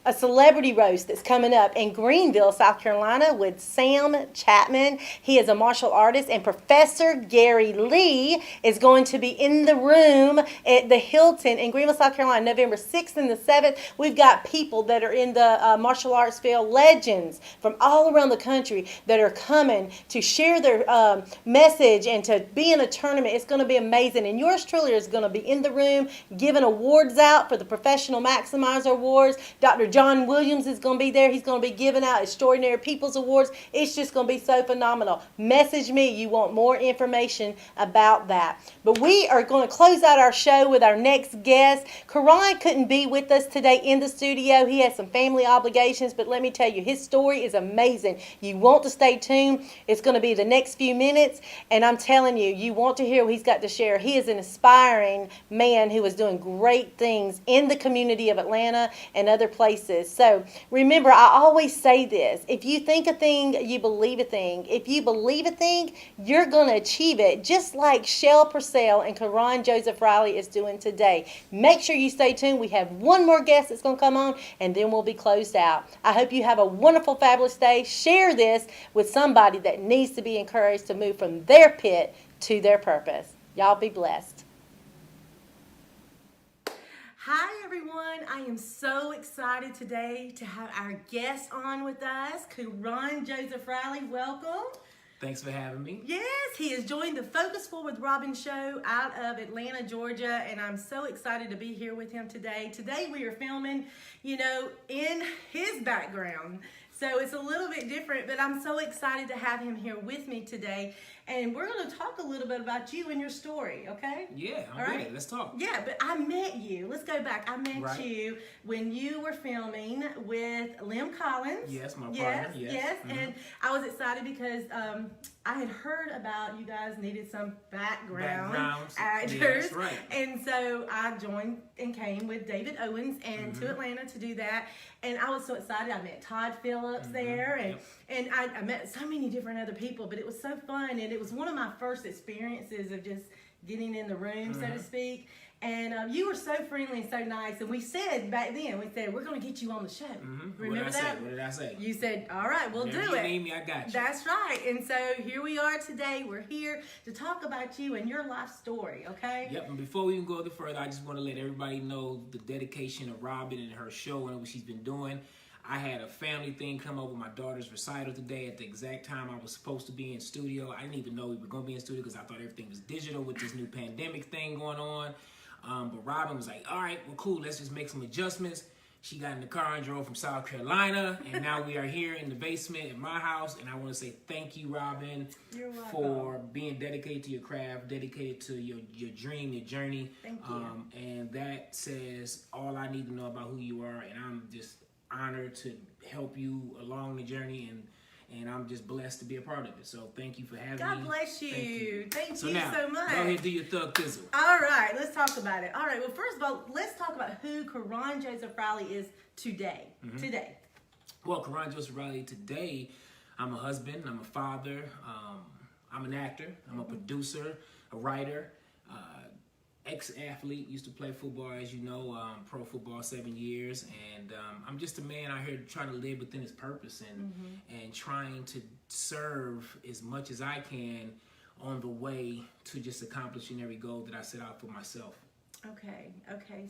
Speaker 1: a celebrity roast that's coming up in Greenville, South Carolina with Sam Chapman. He is a martial artist, and Professor Gary Lee is going to be in the room at the Hilton in Greenville, South Carolina, November 6th and the 7th. We've got people that are in the martial arts field, legends from all around the country that are coming to share their message and to be in a tournament. It's going to be amazing, and yours truly is going to be in the room giving awards out for the Professional Maximizer Awards. Dr. John Williams is going to be there. He's going to be giving out Extraordinary People's Awards. It's just going to be so phenomenal. Message me. You want more information about that. But we are going to close out our show with our next guest. Karan couldn't be with us today in the studio. He has some family obligations, but let me tell you, his story is amazing. You want to stay tuned. It's going to be the next few minutes, and I'm telling you, you want to hear what he's got to share. He is an aspiring man who is doing great things in the community of Atlanta and other places. So remember, I always say this: if you think a thing, you believe a thing. If you believe a thing, you're going to achieve it, just like Shell Purcell and Karan Joseph Riley is doing today. Make sure you stay tuned. We have one more guest that's going to come on, and then we'll be closed out. I hope you have a wonderful, fabulous day. Share this with somebody that needs to be encouraged to move from their pit to their purpose. Y'all be blessed. Hi, everyone. I am so excited today to have our guest on with us, Karan Joseph Riley. Welcome.
Speaker 3: Thanks for having me.
Speaker 1: Yes, he has joined the Focus Forward Robin show out of Atlanta, Georgia, and I'm so excited to be here with him today. Today we are filming, in his background. So it's a little bit different, but I'm so excited to have him here with me today. And we're going to talk a little bit about you and your story, okay?
Speaker 3: Yeah, I'm ready. Let's talk.
Speaker 1: Yeah, but I met you. Let's go back. I met you when you were filming with Lim Collins.
Speaker 3: Yes, my partner.
Speaker 1: Yes. Mm-hmm. And I was excited because I had heard about you guys needed some background actors.
Speaker 3: Yes, right.
Speaker 1: And so I joined and came with David Owens and to Atlanta to do that. And I was so excited. I met Todd Phillips there, and I met so many different other people, but it was so fun, and it was one of my first experiences of just getting in the room, so to speak. And you were so friendly and so nice. And we said back then, we're going to get you on the show. Remember that?
Speaker 3: What did I say?
Speaker 1: You said, all right, we'll do it.
Speaker 3: You need me, I got you.
Speaker 1: That's right. And so here we are today. We're here to talk about you and your life story, okay?
Speaker 3: Yep. And before we even go any further, I just want to let everybody know the dedication of Robin and her show and what she's been doing. I had a family thing come up with my daughter's recital today at the exact time I was supposed to be in studio. I didn't even know we were going to be in studio because I thought everything was digital with this new pandemic thing going on. But Robin was like, all right, well, cool. Let's just make some adjustments. She got in the car and drove from South Carolina. And now we are here in the basement at my house. And I want to say thank you, Robin, for being dedicated to your craft, dedicated to your dream, your journey.
Speaker 1: Thank you.
Speaker 3: And that says all I need to know about who you are. And I'm just honored to help you along the journey. And I'm just blessed to be a part of it. So thank you for having me.
Speaker 1: God bless you. Thank you so
Speaker 3: now,
Speaker 1: much.
Speaker 3: Go ahead and do your thug thizzle.
Speaker 1: All right, let's talk about it. All right, well, first of all, let's talk about who Karan Joseph Riley is today.
Speaker 3: Well, Karan Joseph Riley today, I'm a husband, I'm a father, I'm an actor, I'm a producer, a writer, ex-athlete, used to play football, as you know, pro football 7 years, and I'm just a man out here trying to live within his purpose and trying to serve as much as I can on the way to just accomplishing every goal that I set out for myself.
Speaker 1: Okay.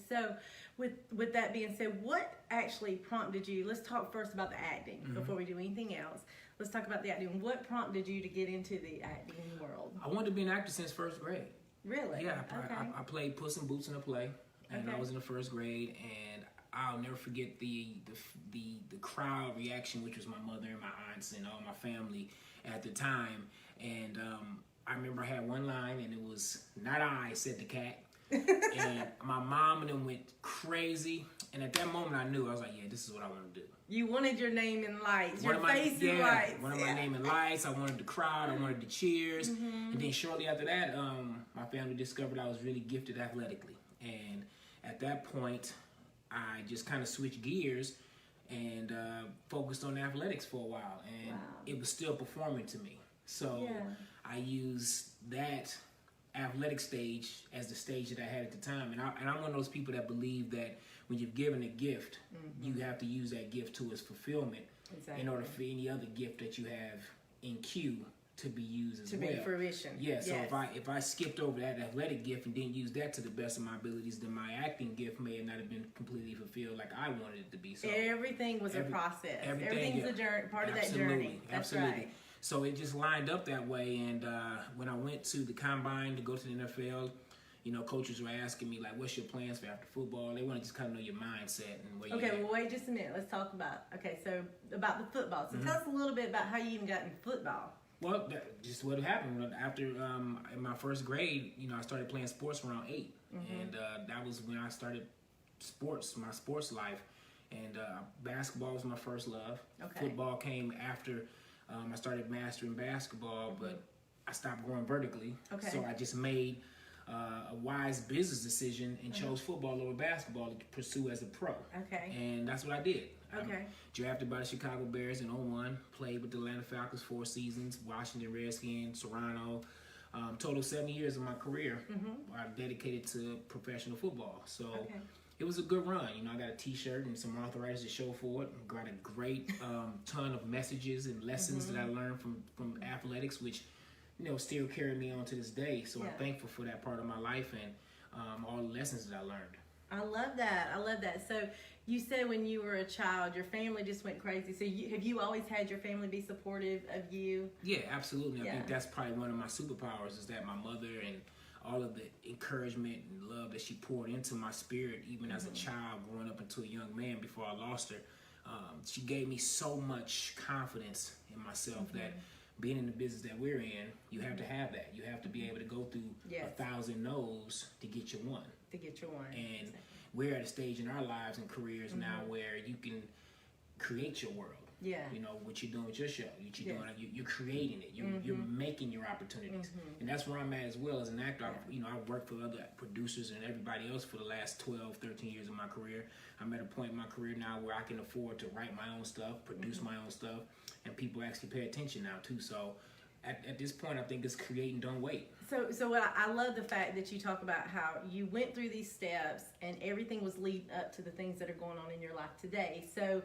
Speaker 1: So with that being said, what actually prompted you? Let's talk first about the acting before we do anything else. Let's talk about the acting. What prompted you to get into the acting world?
Speaker 3: I wanted to be an actor since first grade.
Speaker 1: Really?
Speaker 3: Yeah, I played Puss in Boots in a play, and I was in the first grade, and I'll never forget the crowd reaction, which was my mother and my aunts and all my family at the time. And I remember I had one line, and it was, "Not I," said the cat. And my mom and them went crazy, and at that moment I knew, I was like, yeah, this is what I want to do.
Speaker 1: You wanted your name in lights, your face in lights.
Speaker 3: Wanted my name in lights. I wanted the crowd. I wanted the cheers. And then shortly after that, my family discovered I was really gifted athletically. And at that point, I just kind of switched gears and focused on athletics for a while. And it was still performing to me. So I used that athletic stage as the stage that I had at the time, and I'm one of those people that believe that when you're given a gift, you have to use that gift to its fulfillment in order for any other gift that you have in queue to be used as well. To be fruition. Yeah, so if I skipped over that athletic gift and didn't use that to the best of my abilities, then my acting gift may have not have been completely fulfilled like I wanted it to be. So
Speaker 1: everything was a process. Everything's a journey, part of that journey. That's right.
Speaker 3: So it just lined up that way, and when I went to the combine to go to the NFL, you know, coaches were asking me, like, what's your plans for after football? They want to just kind of know your mindset and where you're at.
Speaker 1: Well, wait just a minute. Let's talk about, about the football. So tell us a little bit about how you even got into football.
Speaker 3: Well, just what happened. After in my first grade, you know, I started playing sports around 8. And that was when I started my sports life. And basketball was my first love. Football came after I started mastering basketball, but I stopped growing vertically. So I just made a wise business decision and chose football over basketball to pursue as a pro. And that's what I did. Drafted by the Chicago Bears in 2001, played with the Atlanta Falcons 4 seasons, Washington Redskins, Toronto. Total 7 years of my career I dedicated to professional football. So it was a good run. You know, I got a T-shirt and some arthritis to show for it. Got a great ton of messages and lessons that I learned from athletics, which, you know, still carry me on to this day. So I'm thankful for that part of my life and all the lessons that I learned.
Speaker 1: I love that. So you said when you were a child, your family just went crazy. So have you always had your family be supportive of you?
Speaker 3: Yeah, absolutely. I think that's probably one of my superpowers is that my mother and all of the encouragement and love that she poured into my spirit, even as a child growing up into a young man before I lost her. She gave me so much confidence in myself that being in the business that we're in, you have to have that. You have to be able to go through 1,000 no's to get your one. And we're at a stage in our lives and careers now where you can create your world. You know, what you're doing with your show. You're creating it. You're making your opportunities. And that's where I'm at as well as an actor. I've worked for other producers and everybody else for the last 12, 13 years of my career. I'm at a point in my career now where I can afford to write my own stuff, produce my own stuff, and people actually pay attention now too. So at this point, I think it's create and don't wait.
Speaker 1: So what I love the fact that you talk about how you went through these steps and everything was leading up to the things that are going on in your life today. So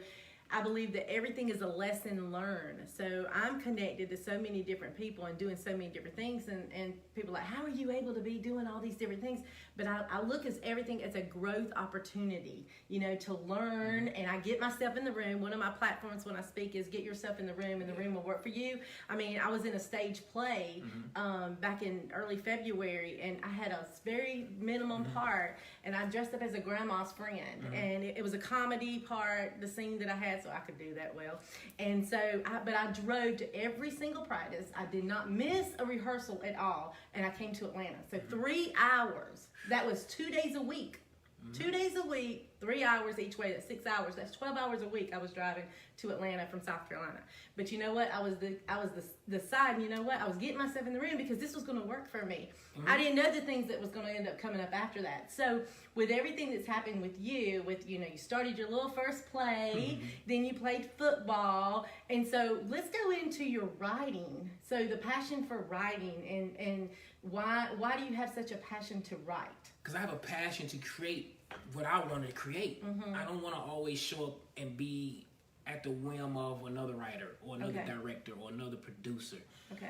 Speaker 1: I believe that everything is a lesson learned. So I'm connected to so many different people and doing so many different things. And people are like, how are you able to be doing all these different things? But I look at everything as a growth opportunity, you know, to learn. And I get myself in the room. One of my platforms when I speak is get yourself in the room and the room will work for you. I mean, I was in a stage play back in early February and I had a very minimum part and I dressed up as a grandma's friend. And it was a comedy part, the scene that I had, so I could do that well. And so, but I drove to every single practice. I did not miss a rehearsal at all. And I came to Atlanta. So 3 hours. That was 2 days a week. 2 days a week, 3 hours each way. That's 6 hours. That's 12 hours a week I was driving to Atlanta from South Carolina. But you know what? I was the side, and you know what? I was getting myself in the room because this was going to work for me.
Speaker 3: Mm-hmm.
Speaker 1: I didn't know the things that was going to end up coming up after that. So with everything that's happened with you, you started your little first play, then you played football, and so let's go into your writing. So the passion for writing, and why do you have such a passion to write?
Speaker 3: Because I have a passion to create what I want to create. I don't want to always show up and be at the whim of another writer or another director or another producer.
Speaker 1: Okay.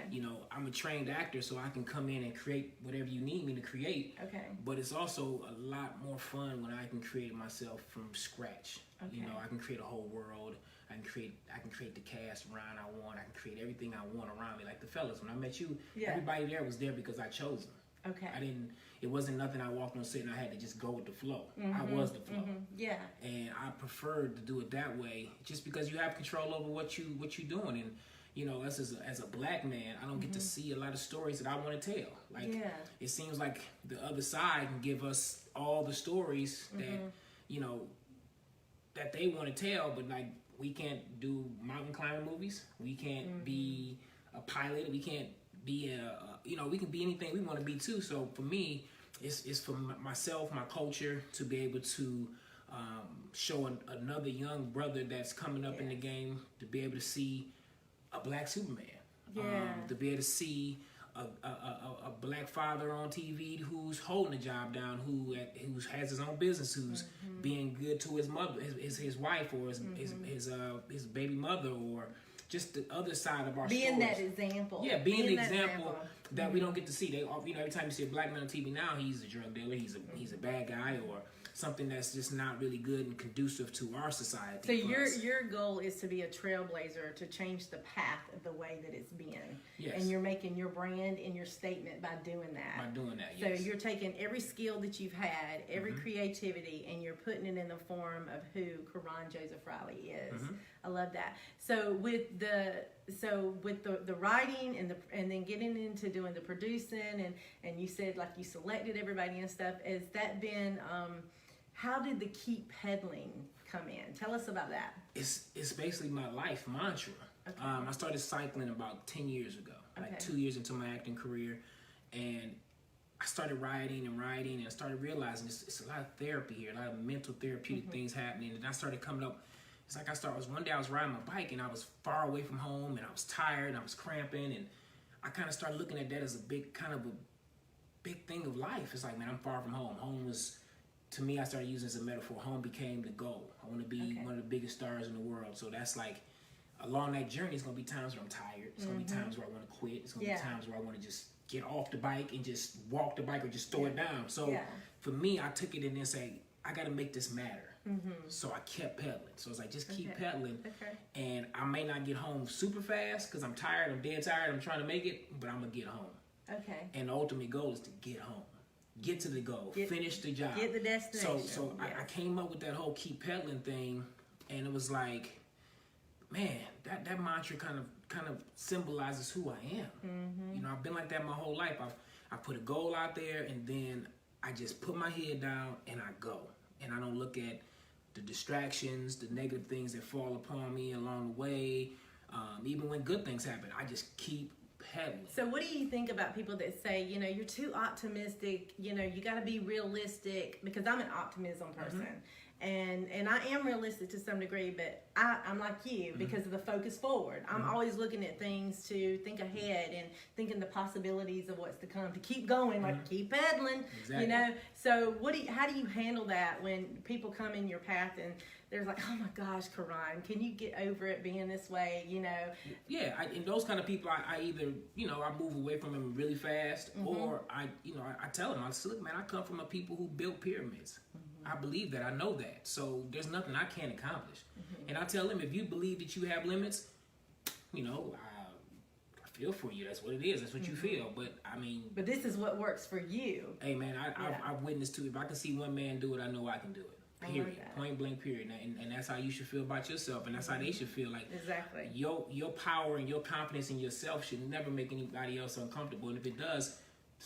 Speaker 3: I'm a trained actor, so I can come in and create whatever you need me to create.
Speaker 1: Okay.
Speaker 3: But it's also a lot more fun when I can create it myself from scratch.
Speaker 1: Okay.
Speaker 3: I can create a whole world. I can create the cast around I want. I can create everything I want around me. Like the fellas, when I met you, everybody there was there because I chose them.
Speaker 1: Okay.
Speaker 3: It wasn't nothing I walked on set and I had to just go with the flow. I was the flow.
Speaker 1: Yeah.
Speaker 3: And I preferred to do it that way just because you have control over what you're doing. And us as a black man, I don't get to see a lot of stories that I want to tell. Like it seems like the other side can give us all the stories that that they want to tell, but like we can't do mountain climbing movies. We can't be a pilot. We can't be we can be anything we want to be too. So for me, it's for myself, my culture, to be able to show another young brother that's coming up in the game, to be able to see a black Superman, to be able to see a black father on TV who's holding the job down, who has his own business, who's being good to his mother, his wife, or his baby mother, or just the other side of our
Speaker 1: being
Speaker 3: stories.
Speaker 1: That example.
Speaker 3: Yeah, being the example that we don't get to see. Every time you see a black man on TV now, he's a drug dealer, he's a bad guy, or something that's just not really good and conducive to our society.
Speaker 1: So your goal is to be a trailblazer, to change the path of the way that it's been.
Speaker 3: Yes.
Speaker 1: And you're making your brand and your statement by doing that.
Speaker 3: By doing that,
Speaker 1: So
Speaker 3: yes.
Speaker 1: you're taking every skill that you've had, every creativity, and you're putting it in the form of who Karan Joseph Riley is. I love that. So with the writing and then getting into doing the producing, and you said like you selected everybody and stuff, has that been how did the keep peddling come in? Tell us about that.
Speaker 3: It's basically my life mantra.
Speaker 1: Okay.
Speaker 3: I started cycling about 10 years ago, like 2 years into my acting career, and I started writing, and I started realizing it's a lot of therapy here, a lot of mental therapeutic things happening, and I started coming up. It's like one day I was riding my bike and I was far away from home and I was tired and I was cramping, and I kind of started looking at that as a big thing of life. It's like, man, I'm far from home. Home was, to me, I started using it as a metaphor. Home became the goal. I want to be one of the biggest stars in the world. So that's like, along that journey, it's going to be times where I'm tired. It's going to be times where I want to quit. It's going to be times where I want to just get off the bike and just walk the bike or just throw it down. So for me, I took it and then say, I got to make this matter. So I kept pedaling. So it's like, just keep pedaling. And I may not get home super fast because I'm tired. I'm dead tired. I'm trying to make it, but I'm going to get home.
Speaker 1: Okay.
Speaker 3: And the ultimate goal is to get home. Get to the goal. Finish the job.
Speaker 1: Get the destination.
Speaker 3: So I came up with that whole keep pedaling thing, and it was like, man, that mantra kind of symbolizes who I am. I've been like that my whole life. I put a goal out there, and then I just put my head down and I go. And I don't look at the distractions, the negative things that fall upon me along the way. Even when good things happen, I just keep pedaling.
Speaker 1: So what do you think about people that say, you're too optimistic, you got to be realistic? Because I'm an optimism person. And I am realistic to some degree, but I'm like you because of the focus forward. I'm always looking at things to think ahead and thinking the possibilities of what's to come, to keep going, like keep pedaling,
Speaker 3: Exactly.
Speaker 1: So how do you handle that when people come in your path and they're like, oh my gosh, Karan, can you get over it being this way,
Speaker 3: Yeah, and those kind of people, I either, I move away from them really fast, or I tell them, I say, look, man, I come from a people who built pyramids. I believe that. I know that. So there's nothing I can't accomplish. And I tell them, if you believe that you have limits, I feel for you. That's what it is. That's what you feel. But I mean,
Speaker 1: but this is what works for you.
Speaker 3: Hey man, I've witnessed to it. If I can see one man do it, I know I can do it. Period. Point blank. Period. And that's how you should feel about yourself, and that's how they should feel. Like
Speaker 1: exactly.
Speaker 3: Your power and your confidence in yourself should never make anybody else uncomfortable. And if it does,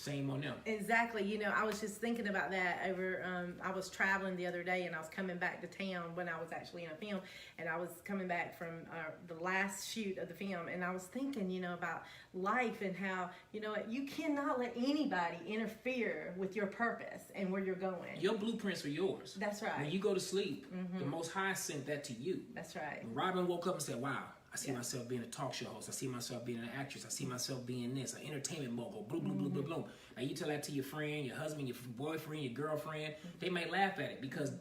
Speaker 3: Shame on them.
Speaker 1: Exactly. You know, I was just thinking about that over, I was traveling the other day and I was coming back to town when I was actually in a film, and I was coming back from the last shoot of the film, and I was thinking, you know, about life and how, you know, you cannot let anybody interfere with your purpose and where you're going.
Speaker 3: Your blueprints are yours.
Speaker 1: That's right.
Speaker 3: When you go to sleep, the Most High sent that to you.
Speaker 1: That's right.
Speaker 3: When Robin woke up and said, wow, I see myself being a talk show host. I see myself being an actress. I see myself being this, an entertainment mogul. Boom, boom, boom, boom, boom. Now you tell that to your friend, your husband, your boyfriend, your girlfriend. They may laugh at it because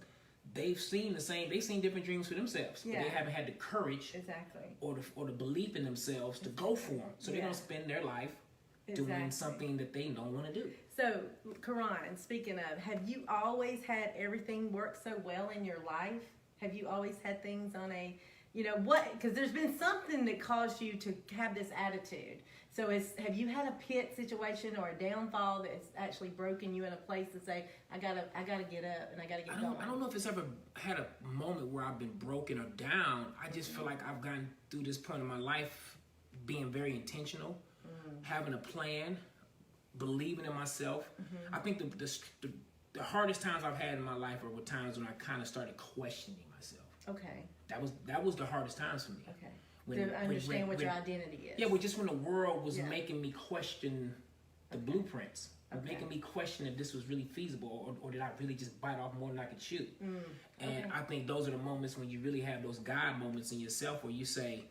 Speaker 3: they've seen different dreams for themselves. But they haven't had the courage or the belief in themselves to go for them. So they're going to spend their life doing something that they don't want to do.
Speaker 1: So, Karan, speaking of, have you always had everything work so well in your life? Have you always had things on a, you know, what? Because there's been something that caused you to have this attitude. So, have you had a pit situation or a downfall that's actually broken you in a place to say, I gotta get up and I gotta get going?
Speaker 3: I don't know if it's ever had a moment where I've been broken or down. I just feel like I've gone through this point of my life being very intentional, having a plan, believing in myself. I think the hardest times I've had in my life were times when I kind of started questioning myself.
Speaker 1: Okay.
Speaker 3: That was the hardest times for me.
Speaker 1: Okay. To understand what your identity is.
Speaker 3: Yeah, well, just when the world was making me question the blueprints, making me question if this was really feasible, or did I really just bite off more than I could chew? And I think those are the moments when you really have those God moments in yourself where you say,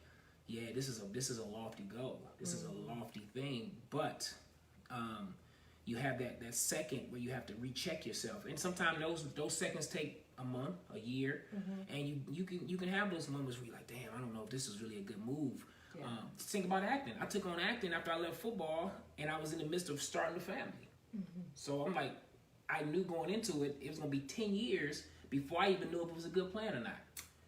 Speaker 3: yeah, this is a lofty goal. This is a lofty thing, but you have that second where you have to recheck yourself, and sometimes those seconds take a month, a year, and you can have those moments where you're like, damn, I don't know if this is really a good move. Think about acting. I took on acting after I left football, and I was in the midst of starting a family. So I'm like, I knew going into it, it was gonna be 10 years before I even knew if it was a good plan or not.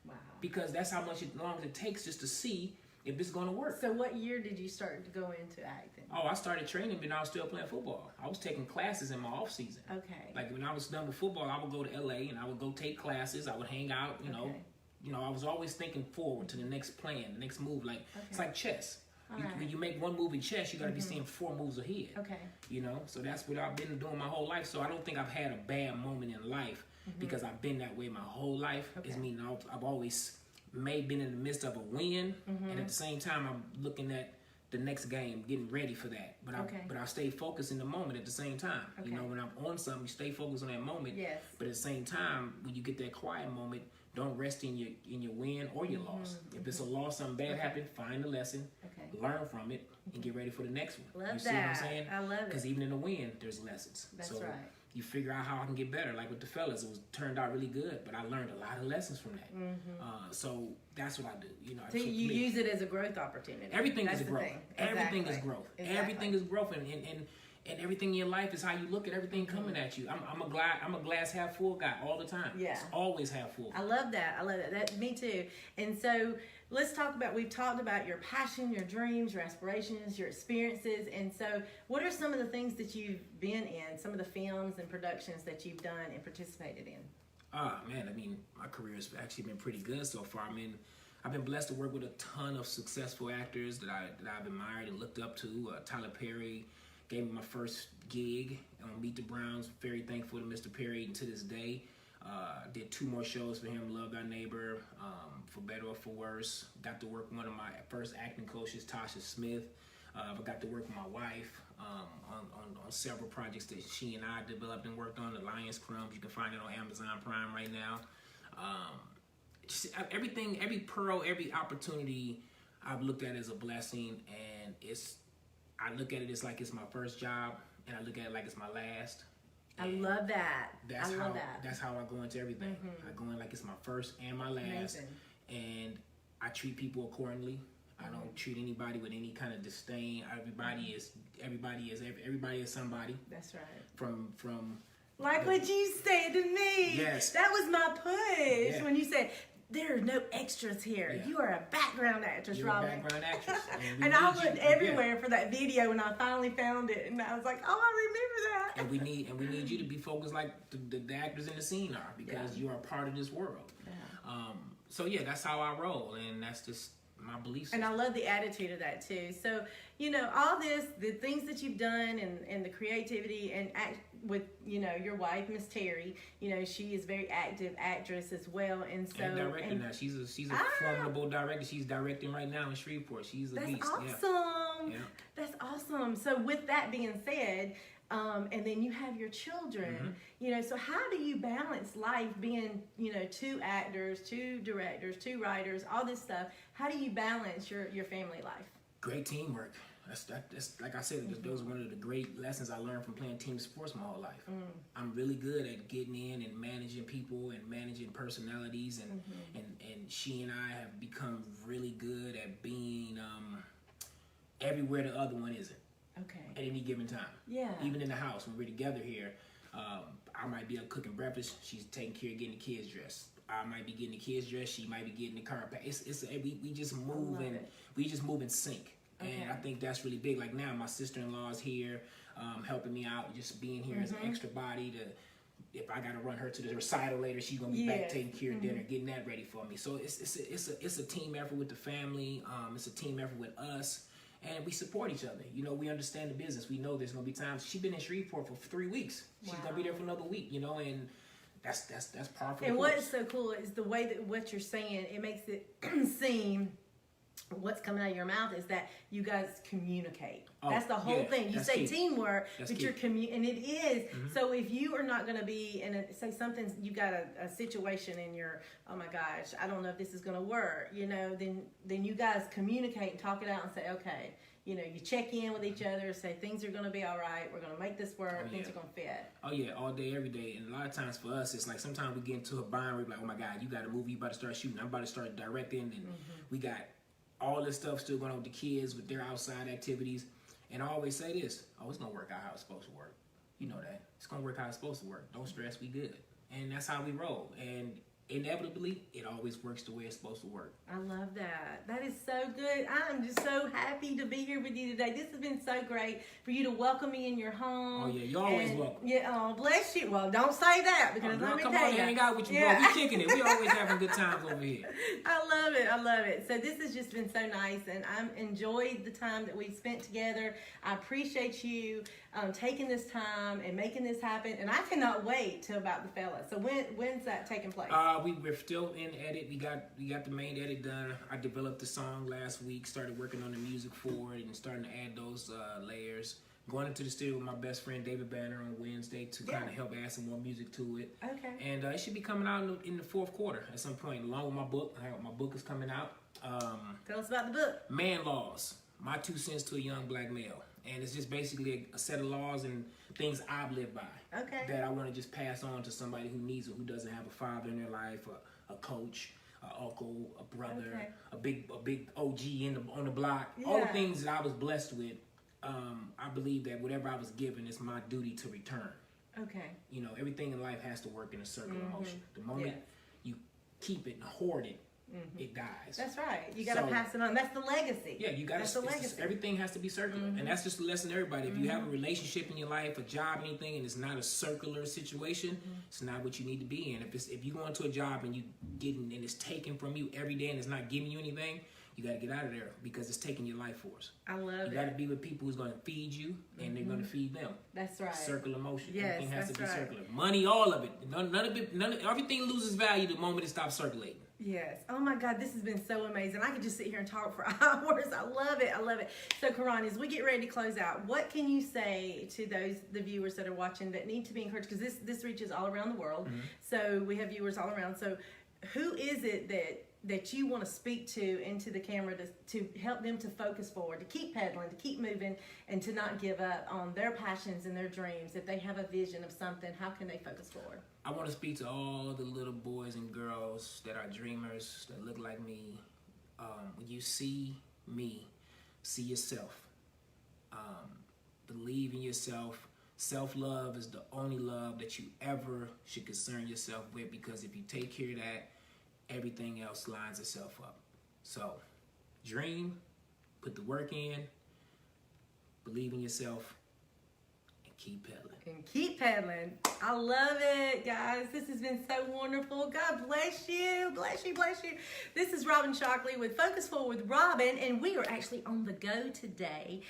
Speaker 1: Wow. Because
Speaker 3: Because that's how long it takes just to see if it's going to work.
Speaker 1: So what year did you start to go into acting?
Speaker 3: Oh, I started training when I was still playing football. I was taking classes in my off season.
Speaker 1: Okay.
Speaker 3: Like when I was done with football, I would go to LA and I would go take classes. I would hang out, you know. You know, I was always thinking forward to the next plan, the next move. Like it's like chess. When you make one move in chess, you got to be seeing 4 moves ahead.
Speaker 1: Okay.
Speaker 3: You know, so that's what I've been doing my whole life. So I don't think I've had a bad moment in life because I've been that way my whole life. It's meaning I've always been in the midst of a win, and at the same time I'm looking at the next game, getting ready for that. But I stay focused in the moment at the same time. You know, when I'm on something, you stay focused on that moment.
Speaker 1: Yes.
Speaker 3: But at the same time, when you get that quiet moment, don't rest in your win or your loss. If it's a loss, something bad happened, find the lesson, learn from it, and get ready for the next one.
Speaker 1: Love
Speaker 3: you see what I'm
Speaker 1: that.
Speaker 3: saying?
Speaker 1: I love it.
Speaker 3: Because even in the win, there's lessons.
Speaker 1: That's
Speaker 3: so
Speaker 1: right.
Speaker 3: you figure out how I can get better. Like with the fellas, it turned out really good, but I learned a lot of lessons from that. So that's what I do. You know,
Speaker 1: So you use it as a growth opportunity.
Speaker 3: Everything
Speaker 1: That's
Speaker 3: is
Speaker 1: the
Speaker 3: growth.
Speaker 1: thing.
Speaker 3: Everything is growth.
Speaker 1: Exactly.
Speaker 3: Everything is growth, and everything in your life is how you look at everything coming at you. I'm a glass half full guy all the time.
Speaker 1: Yeah.
Speaker 3: It's always half full.
Speaker 1: I love that. I love that. That me too. And so let's talk about, we've talked about your passion, your dreams, your aspirations, your experiences. And so what are some of the things that you've been in, some of the films and productions that you've done and participated in?
Speaker 3: Man, I mean, my career has actually been pretty good so far. I mean, I've been blessed to work with a ton of successful actors that I've admired and looked up to. Tyler Perry gave me my first gig on Meet the Browns. Very thankful to Mr. Perry, and to this day. Did 2 more shows for him, Love Thy Neighbor, For Better or For Worse. Got to work with one of my first acting coaches, Tasha Smith. I got to work with my wife on several projects that she and I developed and worked on. The Lions Crumbs, you can find it on Amazon Prime right now. Just everything, every pearl, every opportunity I've looked at as a blessing, and I look at it as like it's my first job, and I look at it like it's my last.
Speaker 1: I love that.
Speaker 3: That's how I go into everything. I go in like it's my first and my last.
Speaker 1: Amazing.
Speaker 3: And I treat people accordingly. I don't treat anybody with any kind of disdain. Everybody is somebody.
Speaker 1: That's right.
Speaker 3: From
Speaker 1: like what you said to me.
Speaker 3: Yes.
Speaker 1: That was my push when you said, there are no extras here.
Speaker 3: Yeah.
Speaker 1: You are a background actress,
Speaker 3: You're
Speaker 1: Robin.
Speaker 3: a background actress.
Speaker 1: And I looked everywhere for that video, and I finally found it, and I was like, oh, I remember that.
Speaker 3: And we need you to be focused like the actors in the scene are, because you are part of this world.
Speaker 1: Yeah.
Speaker 3: So yeah, that's how I roll, and that's just my belief
Speaker 1: And
Speaker 3: system.
Speaker 1: I love the attitude of that too. So, you know, all this, the things that you've done and the creativity and with, you know, your wife, Miss Terry, you know, she is a very active actress as well. And so.
Speaker 3: And director now. She's a formidable director. She's directing right now in Shreveport. She's a beast.
Speaker 1: That's
Speaker 3: Yeah.
Speaker 1: awesome.
Speaker 3: Yeah.
Speaker 1: That's awesome. So with that being said, and then you have your children, you know, so how do you balance life being, you know, 2 actors, 2 directors, 2 writers, all this stuff? How do you balance your family life?
Speaker 3: Great teamwork. That's like I said, those are one of the great lessons I learned from playing team sports my whole life. I'm really good at getting in and managing people and managing personalities, and she and I have become really good at being everywhere the other one isn't.
Speaker 1: Okay.
Speaker 3: At any given time.
Speaker 1: Yeah.
Speaker 3: Even in the house when we're together here, I might be up cooking breakfast. She's taking care of getting the kids dressed. I might be getting the kids dressed. She might be getting the car packed. We just move and we just move in sync.
Speaker 1: Okay.
Speaker 3: And I think that's really big. Like now, my sister-in-law is here, helping me out, just being here as an extra body to. If I gotta run her to the recital later, she's gonna be back taking care of dinner, getting that ready for me. So it's a team effort with the family. It's a team effort with us. And we support each other. You know, we understand the business. We know there's gonna be times. She's been in Shreveport for 3 weeks. She's gonna be there for another week. You know, and that's powerful.
Speaker 1: And what's so cool is the way that what you're saying. It makes it seem. What's coming out of your mouth is that you guys communicate. That's the whole thing. You say key. Teamwork, that's but key. And it is. So if you are not going to be in say something, you got a situation in your, oh my gosh, I don't know if this is going to work. You know, then you guys communicate and talk it out and say, okay, you know, you check in with each other, say things are going to be all right. We're going to make this work. Things are going to fit. Oh yeah,
Speaker 3: all day, every day. And a lot of times for us, it's like sometimes we get into a bind where we're like, oh my God, you got a movie, you about to start shooting. I'm about to start directing, and we got all this stuff still going on with the kids with their outside activities. And I always say this, it's going to work out how it's supposed to work. You know that. It's going to work how it's supposed to work. Don't stress, we good. And that's how we roll. And inevitably, it always works the way it's supposed to work.
Speaker 1: I love that. That is so good. I'm just so happy to be here with you today. This has been so great for you to welcome me in your home.
Speaker 3: Oh yeah, you're always welcome.
Speaker 1: Yeah, oh bless you. Well, don't say that because let me
Speaker 3: come
Speaker 1: tell
Speaker 3: on,
Speaker 1: you.
Speaker 3: Hang out with you, bro. We kicking it. We always having good times over here.
Speaker 1: I love it. I love it. So this has just been so nice, and I'm enjoyed the time that we've spent together. I appreciate you taking this time and making this happen, and I cannot wait till about the fella. So when's that taking place?
Speaker 3: We're still in edit. We got the main edit done. I developed the song last week. Started working on the music for it and starting to add those layers. Going into the studio with my best friend David Banner on Wednesday to kind of help add some more music to it.
Speaker 1: Okay.
Speaker 3: And it should be coming out in the fourth quarter at some point, along with my book. My book is coming out.
Speaker 1: Tell us about the book.
Speaker 3: Man Laws: My 2 Cents to a Young Black Male. And it's just basically a set of laws and things I've lived by. Okay. That I want to just pass on to somebody who needs it, who doesn't have a father in their life, a coach, an uncle, a brother, a big OG on the block. Yeah. All the things that I was blessed with. I believe that whatever I was given is my duty to return. Okay. You know, everything in life has to work in a circular motion. The moment you keep it and hoard it, it dies.
Speaker 1: That's right. You got to pass it on. That's the legacy.
Speaker 3: Yeah, you got to. That's the legacy. Everything has to be circular, and that's just a lesson to everybody. If you have a relationship in your life, a job, anything, and it's not a circular situation, it's not what you need to be in. If you go into a job and and it's taken from you every day and it's not giving you anything, you got to get out of there because it's taking your life force.
Speaker 1: I love it.
Speaker 3: You got to be with people who's going to feed you and they're going to feed them.
Speaker 1: That's right.
Speaker 3: Circular motion.
Speaker 1: Yes,
Speaker 3: everything has to be circular. Money, all of it. None of it. Everything loses value the moment it stops circulating.
Speaker 1: Yes. Oh my God, this has been so amazing. I could just sit here and talk for hours. I love it. I love it. So, Karan, as we get ready to close out, what can you say to the viewers that are watching that need to be encouraged? Because this reaches all around the world. So we have viewers all around. So who is it that you want to speak to into the camera to help them to focus forward, to keep pedaling, to keep moving, and to not give up on their passions and their dreams? If they have a vision of something, how can they focus forward?
Speaker 3: I want to speak to all the little boys and girls that are dreamers, that look like me. When you see me, see yourself. Believe in yourself. Self-love is the only love that you ever should concern yourself with, because if you take care of that, everything else lines itself up. So, dream, put the work in, believe in yourself, and keep peddling.
Speaker 1: And keep peddling. I love it, guys. This has been so wonderful. God bless you. Bless you, bless you. This is Robin Shockley with Focus Forward with Robin, and we are actually on the go today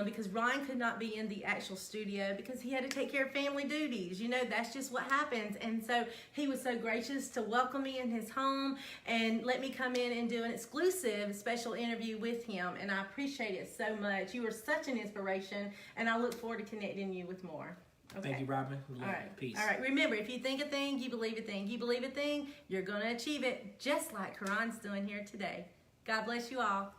Speaker 1: because Ryan could not be in the actual studio because he had to take care of family duties. You know, that's just what happens. And so he was so gracious to welcome me in his home and let me come in and do an exclusive special interview with him. And I appreciate it so much. You are such an inspiration, and I look forward to connecting you with more. Okay.
Speaker 3: Thank you, Robin.
Speaker 1: All right.
Speaker 3: Peace.
Speaker 1: All right. Remember, if you think a thing, you believe a thing. You believe a thing, you're going to achieve it, just like Karan's doing here today. God bless you all.